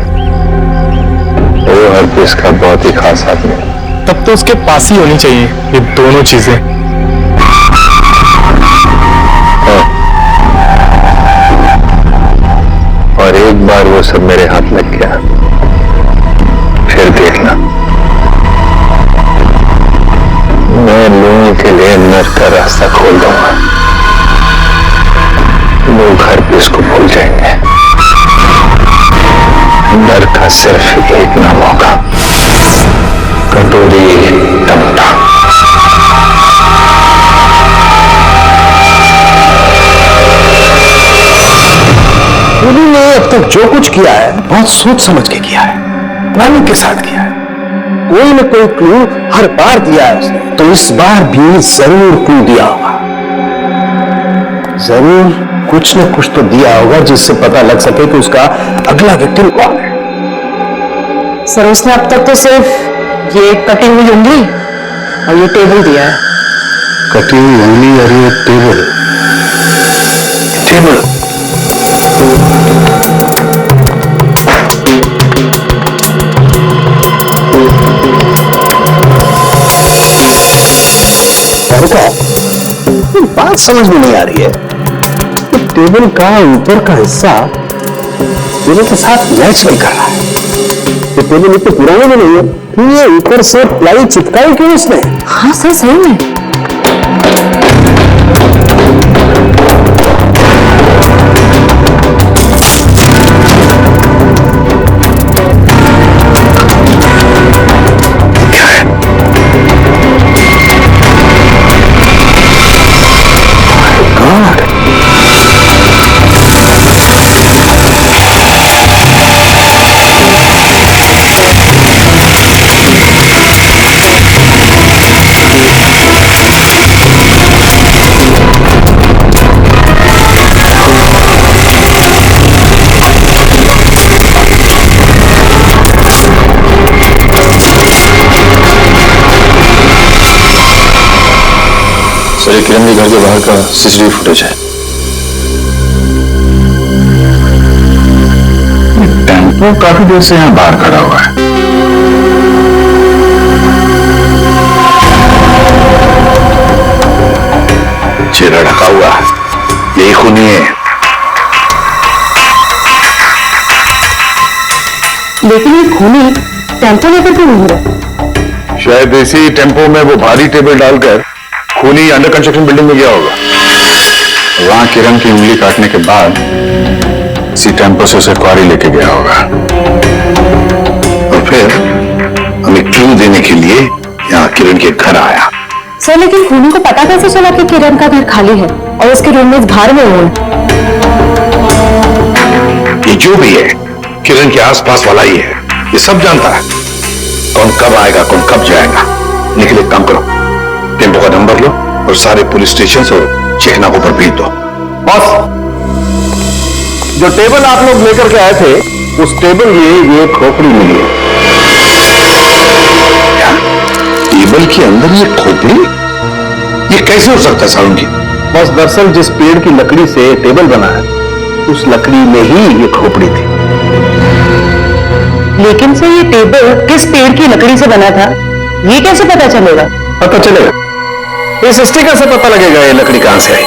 Speaker 8: वो हरपिस का बहुत ही खास आदमी है।
Speaker 9: तब तो उसके पास ही होनी चाहिए ये दोनों चीजें।
Speaker 8: और एक बार वो सब मेरे हाथ लग गया, फिर देखना, मैं लोगों के लिए नर्क का रास्ता खोल दूंगा। लोग हरपिस को भूल जाएंगे। नर्क का सिर्फ एक नाम होगा, कटोरी टमटा।
Speaker 2: उन्होंने अब तक जो कुछ किया है बहुत सोच समझ के किया है, प्लानिंग के साथ किया है। कोई न कोई क्लू हर बार दिया है उसने, तो इस बार भी जरूर क्लू दिया होगा। जरूर कुछ न कुछ तो दिया होगा जिससे पता लग सके कि उसका अगला विक्टिम कौन है।
Speaker 3: सर, उसने अब तक तो सिर्फ ये कटी हुई उंगली और ये टेबल दिया है।
Speaker 8: कटी हुई उंगली और ये टेबल। टेबल
Speaker 2: बात समझ में नहीं आ रही है कि टेबल का ऊपर का हिस्सा टेबल के साथ मैच नहीं कर रहा है। ये टेबल इतने पुराने भी नहीं है, फिर ये ऊपर से प्लाई चिपकाई क्यों उसने?
Speaker 5: हाँ सर, सही में।
Speaker 8: सर, ये किरण के घर के बाहर का सीसीटीवी फुटेज है। टेम्पो काफी देर से यहाँ बाहर खड़ा हुआ है। चेहरा ढका हुआ है, यही खूनी है।
Speaker 5: लेकिन ये खूनी टेम्पो लेकर क्यों नहीं रहा?
Speaker 8: शायद इसी टेम्पो में वो भारी टेबल डालकर खूनी अंडर कंस्ट्रक्शन बिल्डिंग में गया होगा। वहां किरण की उंगली काटने के बाद इसी टेम्पो से उसे क्वारी लेके गया होगा और फिर हमें क्लू देने के लिए यहाँ किरण के घर आया।
Speaker 5: सर, लेकिन खूनी को पता कैसे चला कि किरण का घर खाली है और उसके रूममेट घर में हो?
Speaker 8: ये जो भी है किरण के आसपास वाला ही है, ये सब जानता है कौन कब आएगा कौन कब जाएगा। निकले, काम करो, टेम्पो का नंबर लो और सारे पुलिस स्टेशन और चेकनाकों पर भेज दो।
Speaker 2: बॉस, जो टेबल आप लोग लेकर के आए थे, उस टेबल में ये खोपड़ी मिली है।
Speaker 8: क्या? टेबल के अंदर ये खोपड़ी? ये कैसे हो सकता है सारुण की?
Speaker 2: बस, दरअसल जिस पेड़ की लकड़ी से टेबल बना है, उस लकड़ी में ही ये खोपड़ी थी।
Speaker 3: लेकिन सर, ये टेबल किस पेड़ की लकड़ी से बना था, ये कैसे पता चलेगा?
Speaker 2: पता चलेगा, इस स्टिकर से पता लगेगा ये लकड़ी कहां से आई।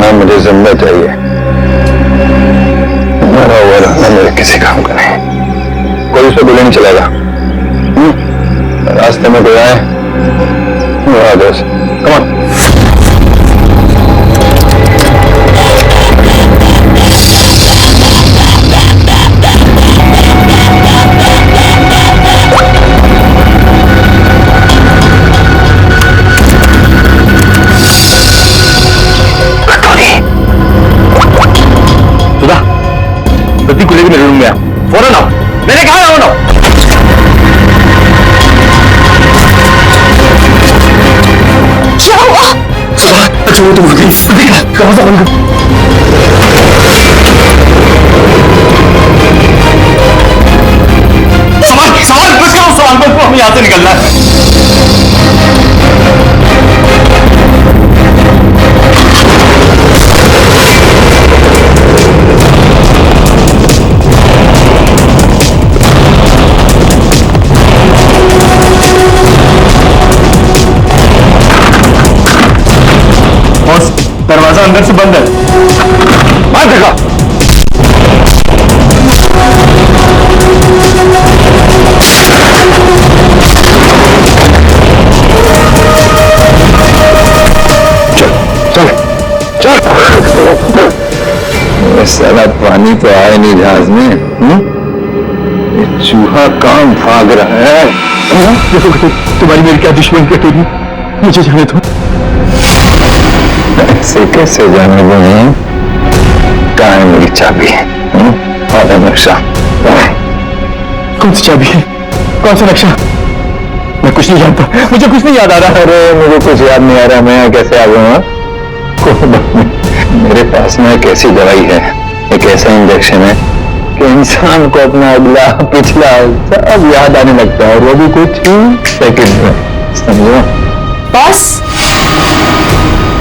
Speaker 6: रहना मुझे जिंदा चाहिए, मरा हुआ रहना मेरे किसी काम का नहीं। कोई उससे बोले नहीं चलेगा। रास्ते में कोई आए दोस्त, कम ऑन।
Speaker 2: को लेकर मेरे रूम में आ, फौरन आओ। मैंने कहा आओ ना।
Speaker 3: क्या हुआ?
Speaker 2: अच्छा वो तुम दरवाजा बंद कर। सामान बस करो, सामान बस, हमें यहां से निकलना है। दरवाजा अंदर से बंद है। बाहर देखा। चल चल चल। सारा पानी तो आया नहीं जहाज में। ये चूहा काम भाग रहा है। देखो तुम्हारी मेरी क्या दुश्मन क्या तेरी, मुझे जाने दो। ऐसे कैसे जाने दूंगा? कहाँ है मेरी चाबी? और नक्शा कौन सी चाबी है? कौन सा नक्शा? मैं कुछ नहीं जानता, मुझे कुछ नहीं याद आ रहा। अरे मुझे कुछ याद नहीं आ रहा, मैं कैसे आ गया? कोई बात नहीं, मेरे पास में एक ऐसी दवाई है, एक ऐसा इंजेक्शन है कि इंसान को अपना अगला पिछला सब याद आने लगता है, और वो भी कुछ सेकंड में, समझो?
Speaker 5: बॉस,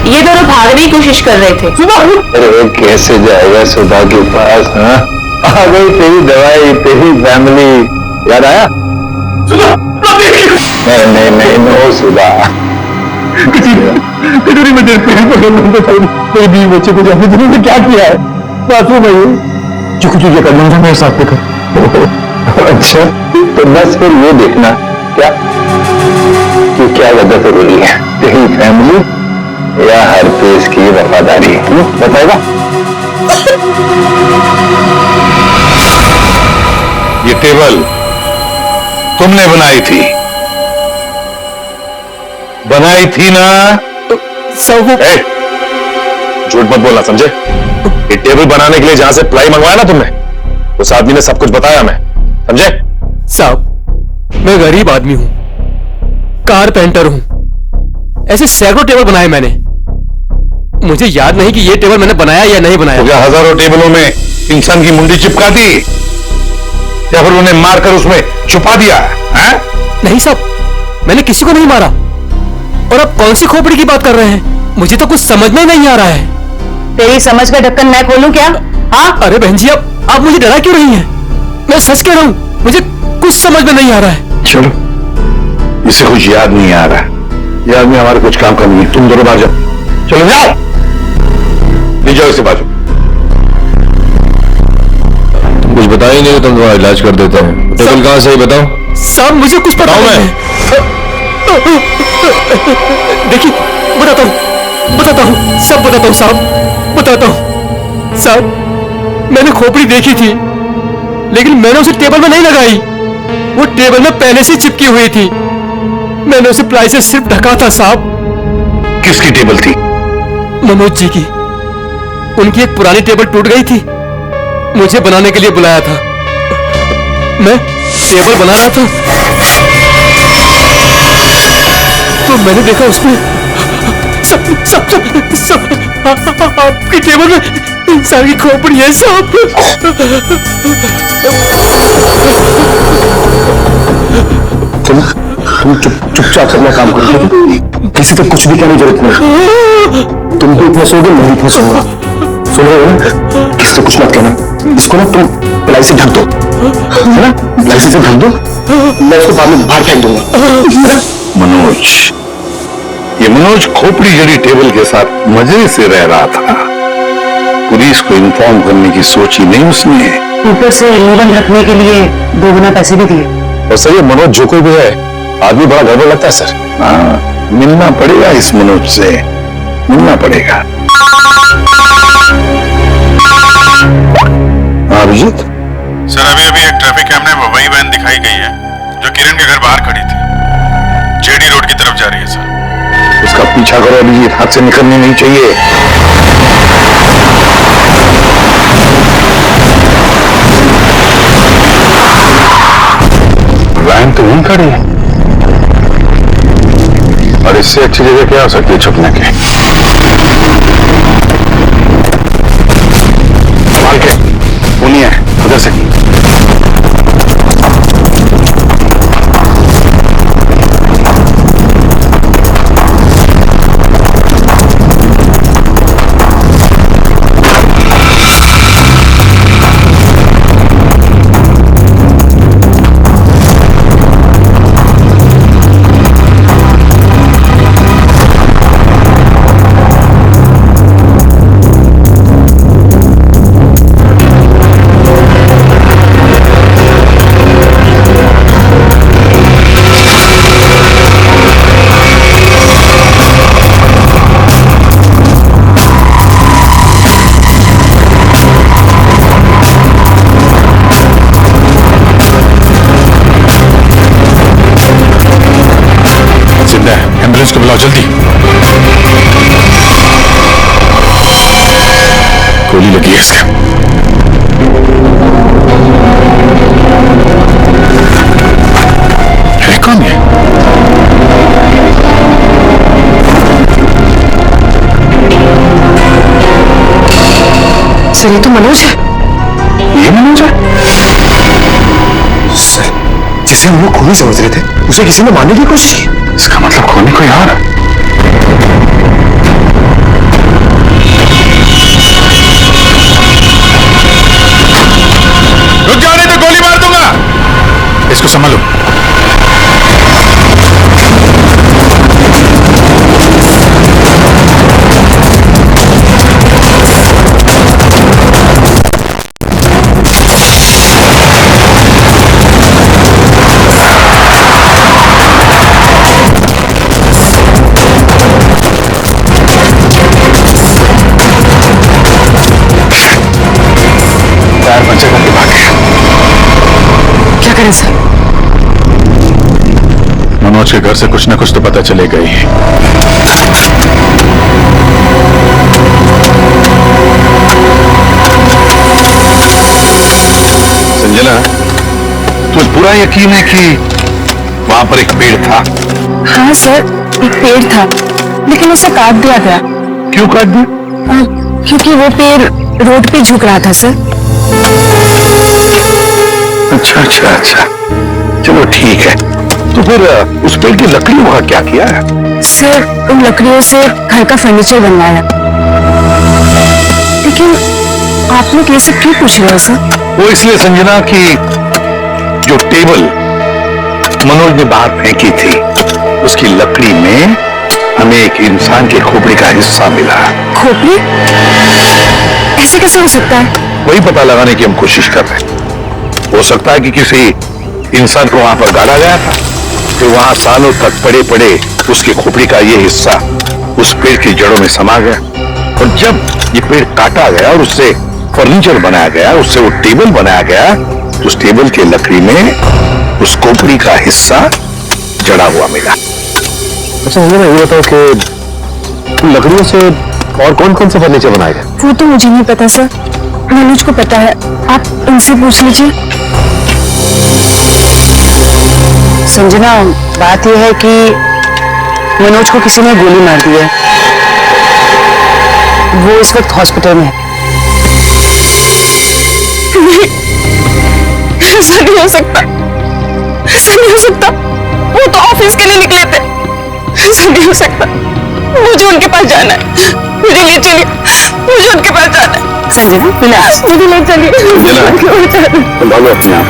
Speaker 5: ये दोनों भागने की कोशिश कर रहे थे।
Speaker 6: अरे कैसे जाएगा सुधा के पास? हाँ, आ गई तेरी दवाई, तेरी फैमिली याद आया? सुधा, नहीं नहीं नहीं, नो सुधा। मेरे बीवी बच्चे को जाने देने में क्या किया है? बाथरूम में जो कुछ ये करना था मेरे साथ में कर। अच्छा, तो बस फिर ये देखना क्या कि क्या ज्यादा जरूरी है, तेरी फैमिली या हर पेश की वफादारी? बताएगा?
Speaker 8: ये टेबल तुमने बनाई थी ना?
Speaker 2: सब
Speaker 8: झूठ मत बोलना, समझे? ये टेबल बनाने के लिए जहां से प्लाई मंगवाया ना तुमने, उस आदमी ने सब कुछ बताया, मैं समझे?
Speaker 2: साहब, मैं गरीब आदमी हूं, कारपेंटर हूं, ऐसे सैकड़ों टेबल बनाए मैंने। मुझे याद नहीं कि ये टेबल मैंने बनाया या नहीं बनाया।
Speaker 8: तो क्या हजारों टेबलों में इंसान की मुंडी चिपका दी या फिर उन्हें मारकर उसमें छुपा दिया है?
Speaker 2: नहीं साहब, मैंने किसी को नहीं मारा। और अब कौन सी खोपड़ी की बात कर रहे हैं? मुझे तो कुछ समझ में नहीं आ रहा है।
Speaker 5: तेरी समझ का ढक्कन मैं खोलूं क्या? हाँ?
Speaker 2: अरे बहन जी, अब आप मुझे डरा क्यों रही हैं? मैं सच कह रहा हूं, मुझे कुछ समझ में नहीं आ रहा है।
Speaker 8: चलो, इसे कुछ याद नहीं आ रहा है, याद में हमारे कुछ काम का नहीं है। तुम दोनों बाहर जाओ, चलो जाओ, ले जाओ इसे बाजू।
Speaker 6: कुछ बता ही नहीं, तुम तुम्हारा इलाज कर देते हैं। टेबल कहाँ से बताओ।
Speaker 2: साहब, मुझे कुछ पता नहीं है। देखिए, बताता हूँ, सब बताता हूँ साहब, बताता हूँ। साहब, मैंने खोपड़ी देखी थी, लेकिन मैंने उसे टेबल में नहीं लगाई। वो टेबल में पहले से चिपकी हुई थी। मैंने उसे प्लाई से सिर्फ ढका था साहब।
Speaker 8: किसकी टेबल थी?
Speaker 2: मनोज जी की। उनकी एक पुरानी टेबल टूट गई थी, मुझे बनाने के लिए बुलाया था। मैं टेबल बना रहा था तो मैंने देखा उसमें सब आपकी टेबल में इंसान की खोपड़ी है साहब।
Speaker 6: तुम चुपचाप अपना काम करो, किसी तक कुछ भी कहने की जरूरत नहीं। तुम भी इतना सोगे, मैं भी इतना सोऊंगा। सुन रहे हो ना? किसी से कुछ मत कहना। इसको ना तुम प्लाई से ढक दो, है ना? प्लाई से ढक दो, मैं इसको बाद में बाहर फेंक दूंगा।
Speaker 8: मनोज, ये मनोज खोपड़ी जड़ी टेबल के साथ मजे से रह रहा था।
Speaker 2: पुलिस को इन्फॉर्म करने की सोची नहीं उसने।
Speaker 3: ऊपर से निबंध रखने के लिए 2 गुना पैसे भी दिए।
Speaker 6: और सर ये मनोज जो कोई भी है आदमी बड़ा गड़बड़ लगता है सर।
Speaker 2: हाँ, मिलना पड़ेगा इस मनोज से, मिलना पड़ेगा। हाँ अभिजीत।
Speaker 9: सर अभी एक ट्रैफिक कैमरे में वही वैन दिखाई गई है जो किरण के घर बाहर खड़ी थी। जेडी रोड की तरफ जा रही है सर।
Speaker 2: उसका पीछा करो अभिजीत, हाथ से निकलनी नहीं चाहिए। वैन तो वहीं खड़ी है और इससे अच्छी जगह क्या हो सकती है छुपने की। संभाल के, उन्हीं है उधर से।
Speaker 9: एम्बुलेंस को बुलाओ जल्दी। गोली लगी है इसके। है कौन ये?
Speaker 3: सर ये तो मनोज है।
Speaker 2: ये मनोज है?
Speaker 6: सर जिसे हम लोग खूनी समझ रहे थे उसे किसी ने मारने की कोशिश की।
Speaker 2: इसका मतलब खूनी कोई और है।
Speaker 9: रुक जाओ नहीं तो गोली मार दूंगा। इसको संभालो।
Speaker 3: क्या करें सर?
Speaker 9: मनोज के घर से कुछ ना कुछ तो पता चलेगा ही।
Speaker 2: संजना, तुम्हें पूरा यकीन है कि वहां पर एक पेड़ था?
Speaker 5: हाँ सर, एक पेड़ था लेकिन उसे काट दिया गया।
Speaker 2: क्यों काट दिया?
Speaker 5: क्योंकि वो पेड़ रोड पे झुक रहा था सर।
Speaker 2: अच्छा अच्छा अच्छा, चलो ठीक है। तो फिर उस पेड़ की लकड़ियों का क्या किया है?
Speaker 5: सर उन लकड़ियों से घर का फर्नीचर बनवाया। लेकिन आप लोग ये सब क्यों पूछ रहे हो सर?
Speaker 2: वो इसलिए संजना कि जो टेबल मनोज ने बाहर फेंकी थी उसकी लकड़ी में हमें एक इंसान के खोपड़ी का हिस्सा मिला।
Speaker 5: खोपड़ी? ऐसे कैसे हो सकता है?
Speaker 2: वही पता लगाने की हम कोशिश कर रहे हैं। हो सकता है कि किसी इंसान को वहां पर गाड़ा गया था, फिर वहां सालों तक पड़े पड़े उसकी खोपड़ी का ये हिस्सा उस पेड़ की जड़ों में समा गया और जब ये पेड़ काटा गया और उससे फर्नीचर बनाया गया, उससे वो टेबल बनाया गया, तो उस टेबल की लकड़ी में उस खोपड़ी का हिस्सा जड़ा हुआ मिला।
Speaker 6: अच्छा मुझे ये बताओ कि लकड़ियों से और कौन कौन सा फर्नीचर बनाएगा?
Speaker 5: वो तो मुझे नहीं पता सर, मनोज को पता है, आप उनसे पूछ लीजिए।
Speaker 3: संजना, बात यह है कि मनोज को किसी ने गोली मार दी है। वो इस वक्त हॉस्पिटल में है।
Speaker 5: ऐसा नहीं हो सकता, ऐसा नहीं हो सकता। वो तो ऑफिस के लिए निकले थे। ऐसा नहीं हो सकता, मुझे उनके पास जाना है। मुझे ले चलिए, मुझे उनके पास जाना है।
Speaker 3: संजना, रिलैक्स।
Speaker 5: मुझे ले चलिए।
Speaker 2: संभालो अपने आप।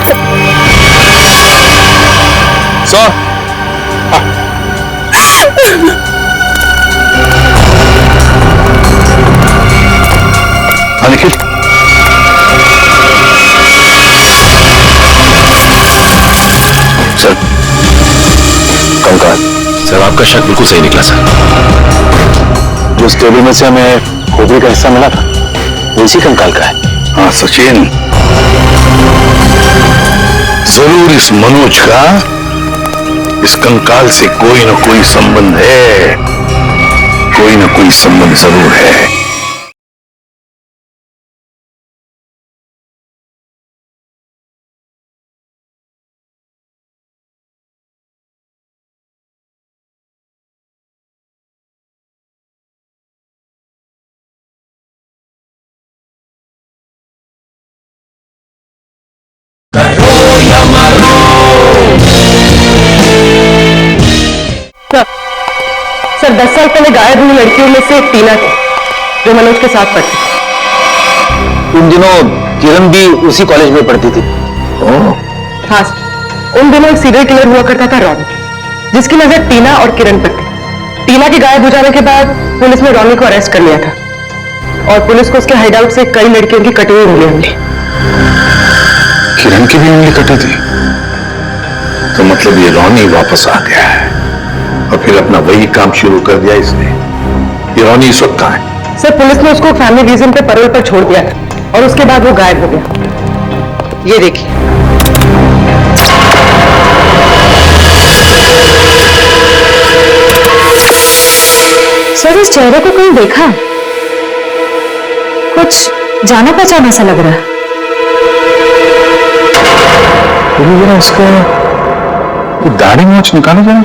Speaker 6: सर कंकाल।
Speaker 4: सर आपका शक बिल्कुल सही निकला सर।
Speaker 6: जो इस टेबल में से हमें खोपड़ी का हिस्सा मिला था वो इसी कंकाल का है। हाँ सचिन, जरूर इस मनोज का इस कंकाल से कोई ना कोई संबंध है, कोई ना कोई संबंध जरूर है।
Speaker 3: सर 10 साल पहले गायब हुई लड़कियों में से एक टीना थी जो मनोज के साथ पढ़ती थी।
Speaker 7: उन दिनों किरण भी उसी कॉलेज में पढ़ती थी।
Speaker 3: हाँ सर, उन दिनों एक सीरियल किलर हुआ करता था रॉनी, जिसकी नजर टीना और किरण पर थी। टीना के गायब हो जाने के बाद पुलिस ने रॉनी को अरेस्ट कर लिया था और पुलिस को उसके हाइडआउट से कई लड़कियों की कटी हुई उंगलियां मिली।
Speaker 6: किरण की भी उंगली कटी थी, तो मतलब ये रॉनी वापस आ गया है और फिर अपना वही काम शुरू कर दिया इसने। ये रॉनी इस वक्त कहाँ है?
Speaker 3: सर पुलिस ने उसको फैमिली रीजन पे पैरोल पर छोड़ दिया था और उसके बाद वो गायब हो गया। ये देखिए।
Speaker 5: सर इस चेहरे को कहीं देखा है? कुछ जाना पहचाना सा लग रहा है।
Speaker 6: जरा इसका दाढ़ी मूंछ निकालो जरा।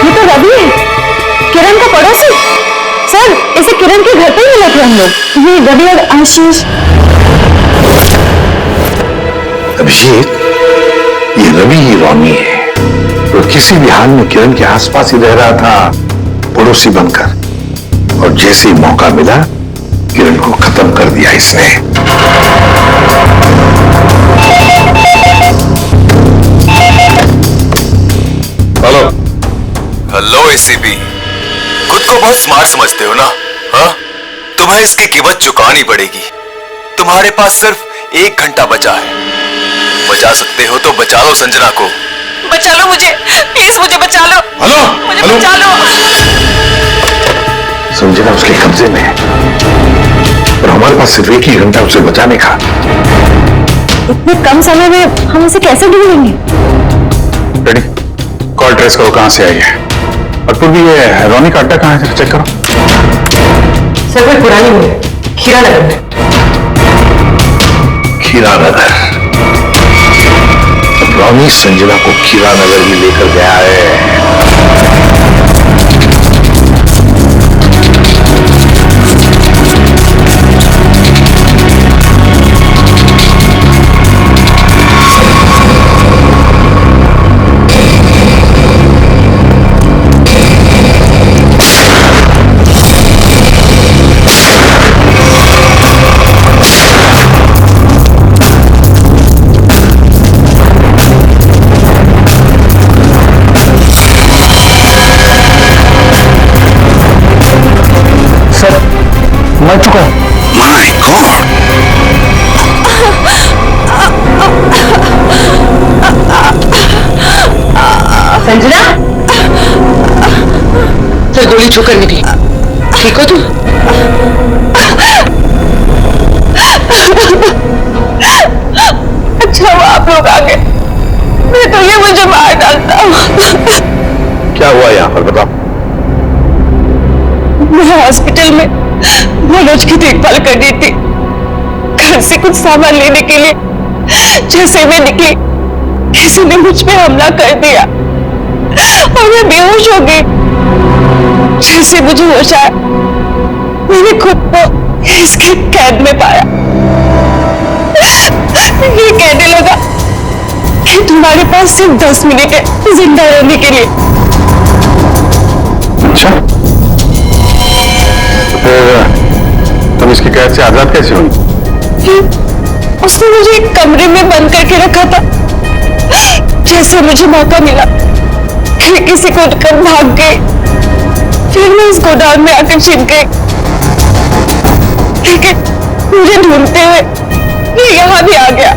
Speaker 5: ये तो रवि है, किरण का पड़ोसी। सर इसे किरण के घर पे ही मिले थे हम लोग। ये रवि और आशीष।
Speaker 6: अभिषेक, ये रवि ही रॉनी है, तो किसी भी हाल में किरण के आसपास ही रह रहा था पड़ोसी बनकर, और जैसे ही मौका मिला किरण को खत्म कर दिया इसने।
Speaker 10: हेलो हेलो एसीपी, खुद को बहुत स्मार्ट समझते हो ना? हाँ, तुम्हें इसकी कीमत चुकानी पड़ेगी। तुम्हारे पास सिर्फ 1 घंटा बचा है। बचा सकते हो तो बचा लो संजना को।
Speaker 3: बचा लो मुझे, प्लीज मुझे बचा लो।
Speaker 6: हेलो,
Speaker 3: मुझे
Speaker 6: हेलो।
Speaker 3: बचा लो।
Speaker 6: संजना उसके कब्जे में है और हमारे पास सिर्फ 1 ही घंटा उसे बचाने का।
Speaker 5: इतने कम समय में हम उसे कैसे ढूंढेंगे?
Speaker 6: रेडी, कॉल ट्रेस करो कहां से आई है। और पूर्वी ये रॉनी का अड्डा कहां है, चेक करो।
Speaker 3: सर कोई पुरानी हुई है, खीरा नगर में।
Speaker 6: खीरा नगर। रॉनी संजना को खीरा नगर ही लेकर गया है। मर चुका है। My God.
Speaker 3: संजना, तो गोली छूकर निकली। ठीक हो तुम? अच्छा वो आप लोग आ गए, मैं तो ये मुझे मार डालता।
Speaker 6: क्या हुआ यहाँ पर, बताओ।
Speaker 3: मैं हॉस्पिटल में मनोज की देखभाल कर रही थी। घर से कुछ सामान लेने के लिए जैसे मैं निकली, किसी ने मुझ पे हमला कर दिया और मैं बेहोश हो गई। जैसे मुझे होश आया, मैंने खुद को इसके कैद में पाया। ये कहने लगा कि तुम्हारे पास सिर्फ 10 मिनट है जिंदा रहने के लिए।
Speaker 6: अच्छा, फिर तुम इसकी कैद से आजाद कैसे हुई?
Speaker 3: उसने मुझे एक कमरे में बंद करके रखा था। जैसे मुझे मौका मिला खिड़की से कूदकर भाग गई। फिर मैं उस गोदाम में आकर छिप गई, लेकिन मुझे ढूंढते हुए ये यहाँ भी आ गया।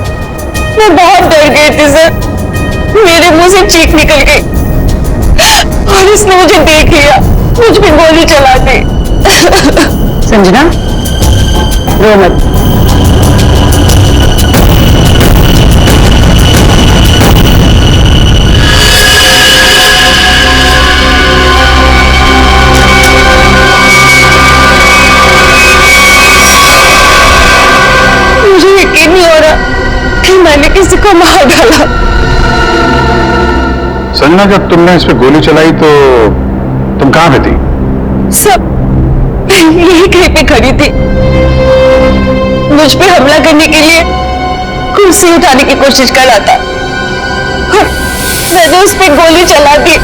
Speaker 3: मैं बहुत डर गई थी सर, मेरे मुंह से चीख निकल गई और इसने मुझे देख लिया, मुझ पे गोली चला दी।
Speaker 5: संजना, रो मत।
Speaker 3: मुझे यकीन नहीं हो रहा कि मैंने किसी को मार डाला।
Speaker 8: संजना, जब तुमने इस पे गोली चलाई तो तुम कहां पे थी?
Speaker 3: सब यही कहीं पे खड़ी थी, मुझ पे हमला करने के लिए कुर्सी उठाने की कोशिश कर रहा था और मैंने उस पे गोली चला दी।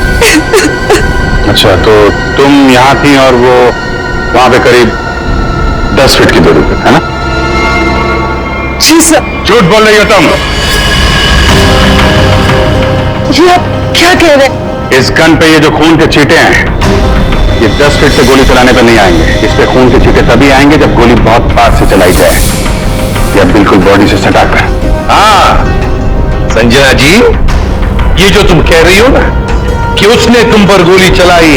Speaker 8: अच्छा, तो तुम यहां थी और वो वहां पे करीब 10 फीट की दूरी पे, है ना?
Speaker 3: जी सर।
Speaker 8: झूठ बोल रही हो तुम।
Speaker 3: ये आप क्या कह रहे हैं?
Speaker 8: इस गन पे ये जो खून के छींटे हैं, ये 10 फीट से गोली चलाने पर नहीं आएंगे। इस पे खून के छींटे तभी आएंगे जब गोली बहुत पास से चलाई जाए, या बिल्कुल बॉडी से सटा कर।
Speaker 2: हाँ संजना जी, ये जो तुम कह रही हो ना कि उसने तुम पर गोली चलाई,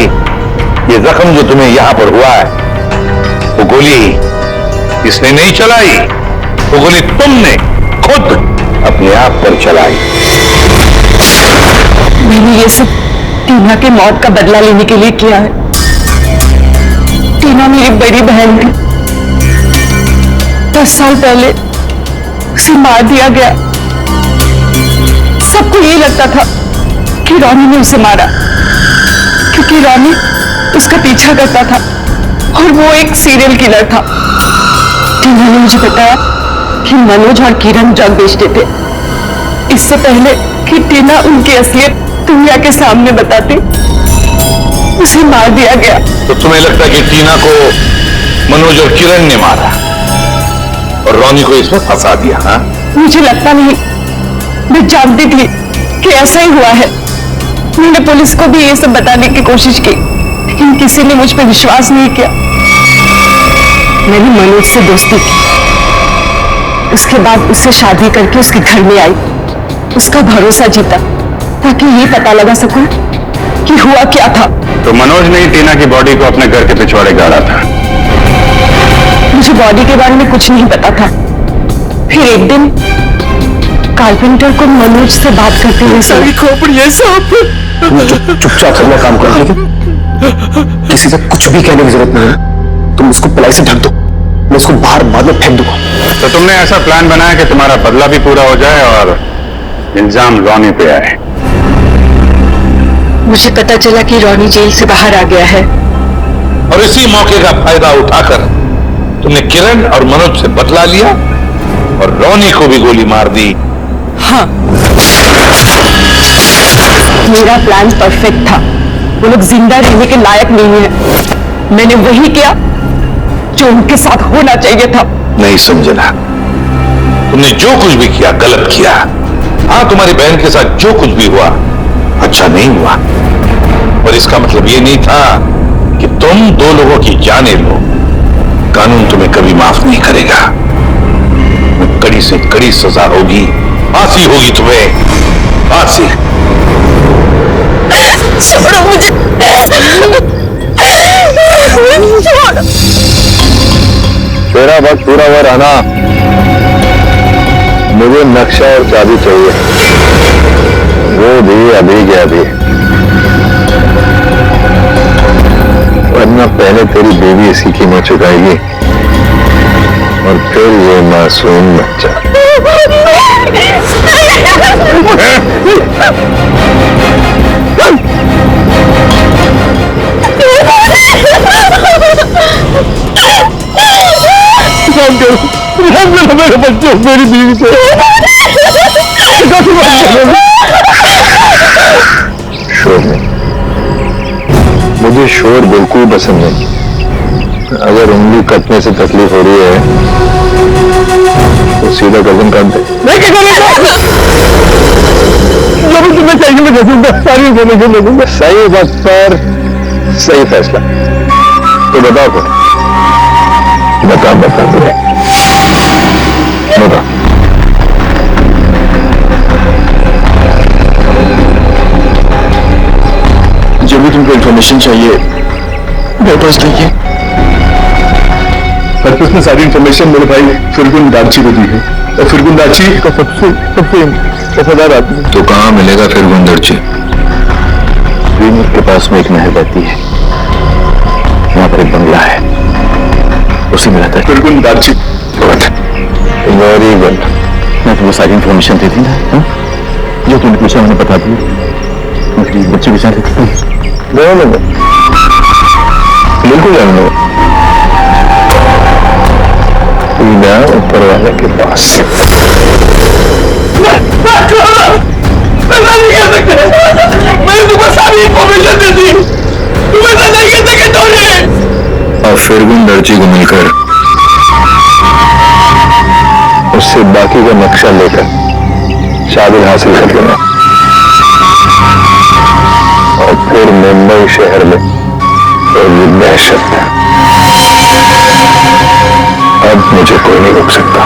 Speaker 2: ये जख्म जो तुम्हें यहां पर हुआ है, वो गोली इसने नहीं चलाई, वो गोली तुमने खुद अपने आप पर चलाई।
Speaker 3: मैंने ये सब टीना के मौत का बदला लेने के लिए किया है। टीना मेरी बड़ी बहन है, 10 साल पहले उसे मार दिया गया। सबको ये लगता था कि रॉनी ने उसे मारा, क्योंकि रॉनी उसका पीछा करता था और वो एक सीरियल किलर था। टीना ने मुझे बताया कि मनोज और किरण ड्रग बेचते थे। इससे पहले कि टीना उनकी असलियत दुनिया के सामने बताती, उसे मार दिया गया।
Speaker 2: तो तुम्हें लगता है कि टीना को मनोज और किरण ने मारा और रॉनी को इसमें फंसा दिया? हाँ,
Speaker 3: मुझे लगता नहीं, मैं जानती थी कि ऐसा ही हुआ है। मैंने पुलिस को भी ये सब बताने की कोशिश की, लेकिन किसी ने मुझ पर विश्वास नहीं किया। मैंने मनोज से दोस्ती की, उसके बाद उससे शादी करके उसके घर में आई, उसका भरोसा जीता ताकि ये पता लगा सकूं कि हुआ क्या था।
Speaker 8: तो मनोज ने ही टीना की बॉडी को अपने घर के पिछवाड़े गाड़ा था।
Speaker 3: मुझे बॉडी के बारे में कुछ नहीं पता था। फिर एक दिन कारपेंटर को मनोज से बात करते हुए
Speaker 6: चुपचाप अपना काम करो, लेकिन किसी से कुछ भी कहने की जरूरत नहीं है। तुम इसको पलाई से ढक दो, मैं इसको बाहर बाद में फेंक दूंगा।
Speaker 8: तो तुमने ऐसा प्लान बनाया कि तुम्हारा बदला भी पूरा हो जाए और इल्जाम रॉनी पे आए।
Speaker 3: मुझे पता चला कि रॉनी जेल से बाहर आ गया है
Speaker 2: और इसी मौके का फायदा उठाकर तुमने किरण और मनोज से बदला लिया और रॉनी को भी गोली मार दी।
Speaker 3: हाँ, मेरा प्लान परफेक्ट था। वो लोग जिंदा रहने के लायक नहीं है। मैंने वही किया जो उनके साथ होना चाहिए था।
Speaker 2: नहीं संजना, तुमने जो कुछ भी किया गलत किया। हाँ, तुम्हारी बहन के साथ जो कुछ भी हुआ अच्छा नहीं हुआ, और इसका मतलब ये नहीं था कि तुम 2 लोगों की जानें लो। कानून तुम्हें कभी माफ नहीं करेगा। कड़ी से कड़ी सजा होगी, फांसी होगी तुम्हें, फांसी।
Speaker 3: छोड़ो मुझे, छोड़ो।
Speaker 8: तेरा वक्त पूरा हुआ रहना, मुझे नक्शा और चाबी चाहिए, वो भी अभी के अभी, वरना पहले तेरी बीवी इसकी कीमत चुकाएगी और फिर ये मासूम बच्चा। मेरे बच्चों, मेरी बीवी से शोर नहीं, मुझे शोर बिल्कुल पसंद नहीं। अगर उंगली कटने से तकलीफ हो रही है तो सीधा गर्दन काट दे। तुम्हें चाहिए मैं दे दूंगा, सारी इन्फॉर्मेशन दे दूंगा। सही वक्त पर सही फैसला। तो बताओ फिर, बता बता जो भी तुमको इन्फॉर्मेशन चाहिए मेरे पास नहीं है, पर उसने सारी इन्फॉर्मेशन मेरे भाई फिरगुन दाची को दी है, और फिरगुन दाची का सबसे वफादार आदमी। तो कहाँ मिलेगा फिरगुन दाची? के पास में एक नहर बहती है, वहां पर एक बंगला है, उसी में रहता है फिरगुन दाची। Very good. मैं तुम्हें सारी इन्फॉर्मेशन दे दी ना, जो तुमने पूछा मैंने बता दिया। मेरी बच्चे बेचारे बिल्कुल जानो ऊपर वाले के पास। मैंने तुम्हें सारी इन्फॉर्मेशन दे दी, तुम्हें नहीं कहते कि तुमने। और फिरगुन दर्जी को मिलकर उससे बाकी का नक्शा लेकर शादी हासिल कर लेना, और फिर मुंबई शहर में दहशत। अब मुझे कोई नहीं रोक सकता।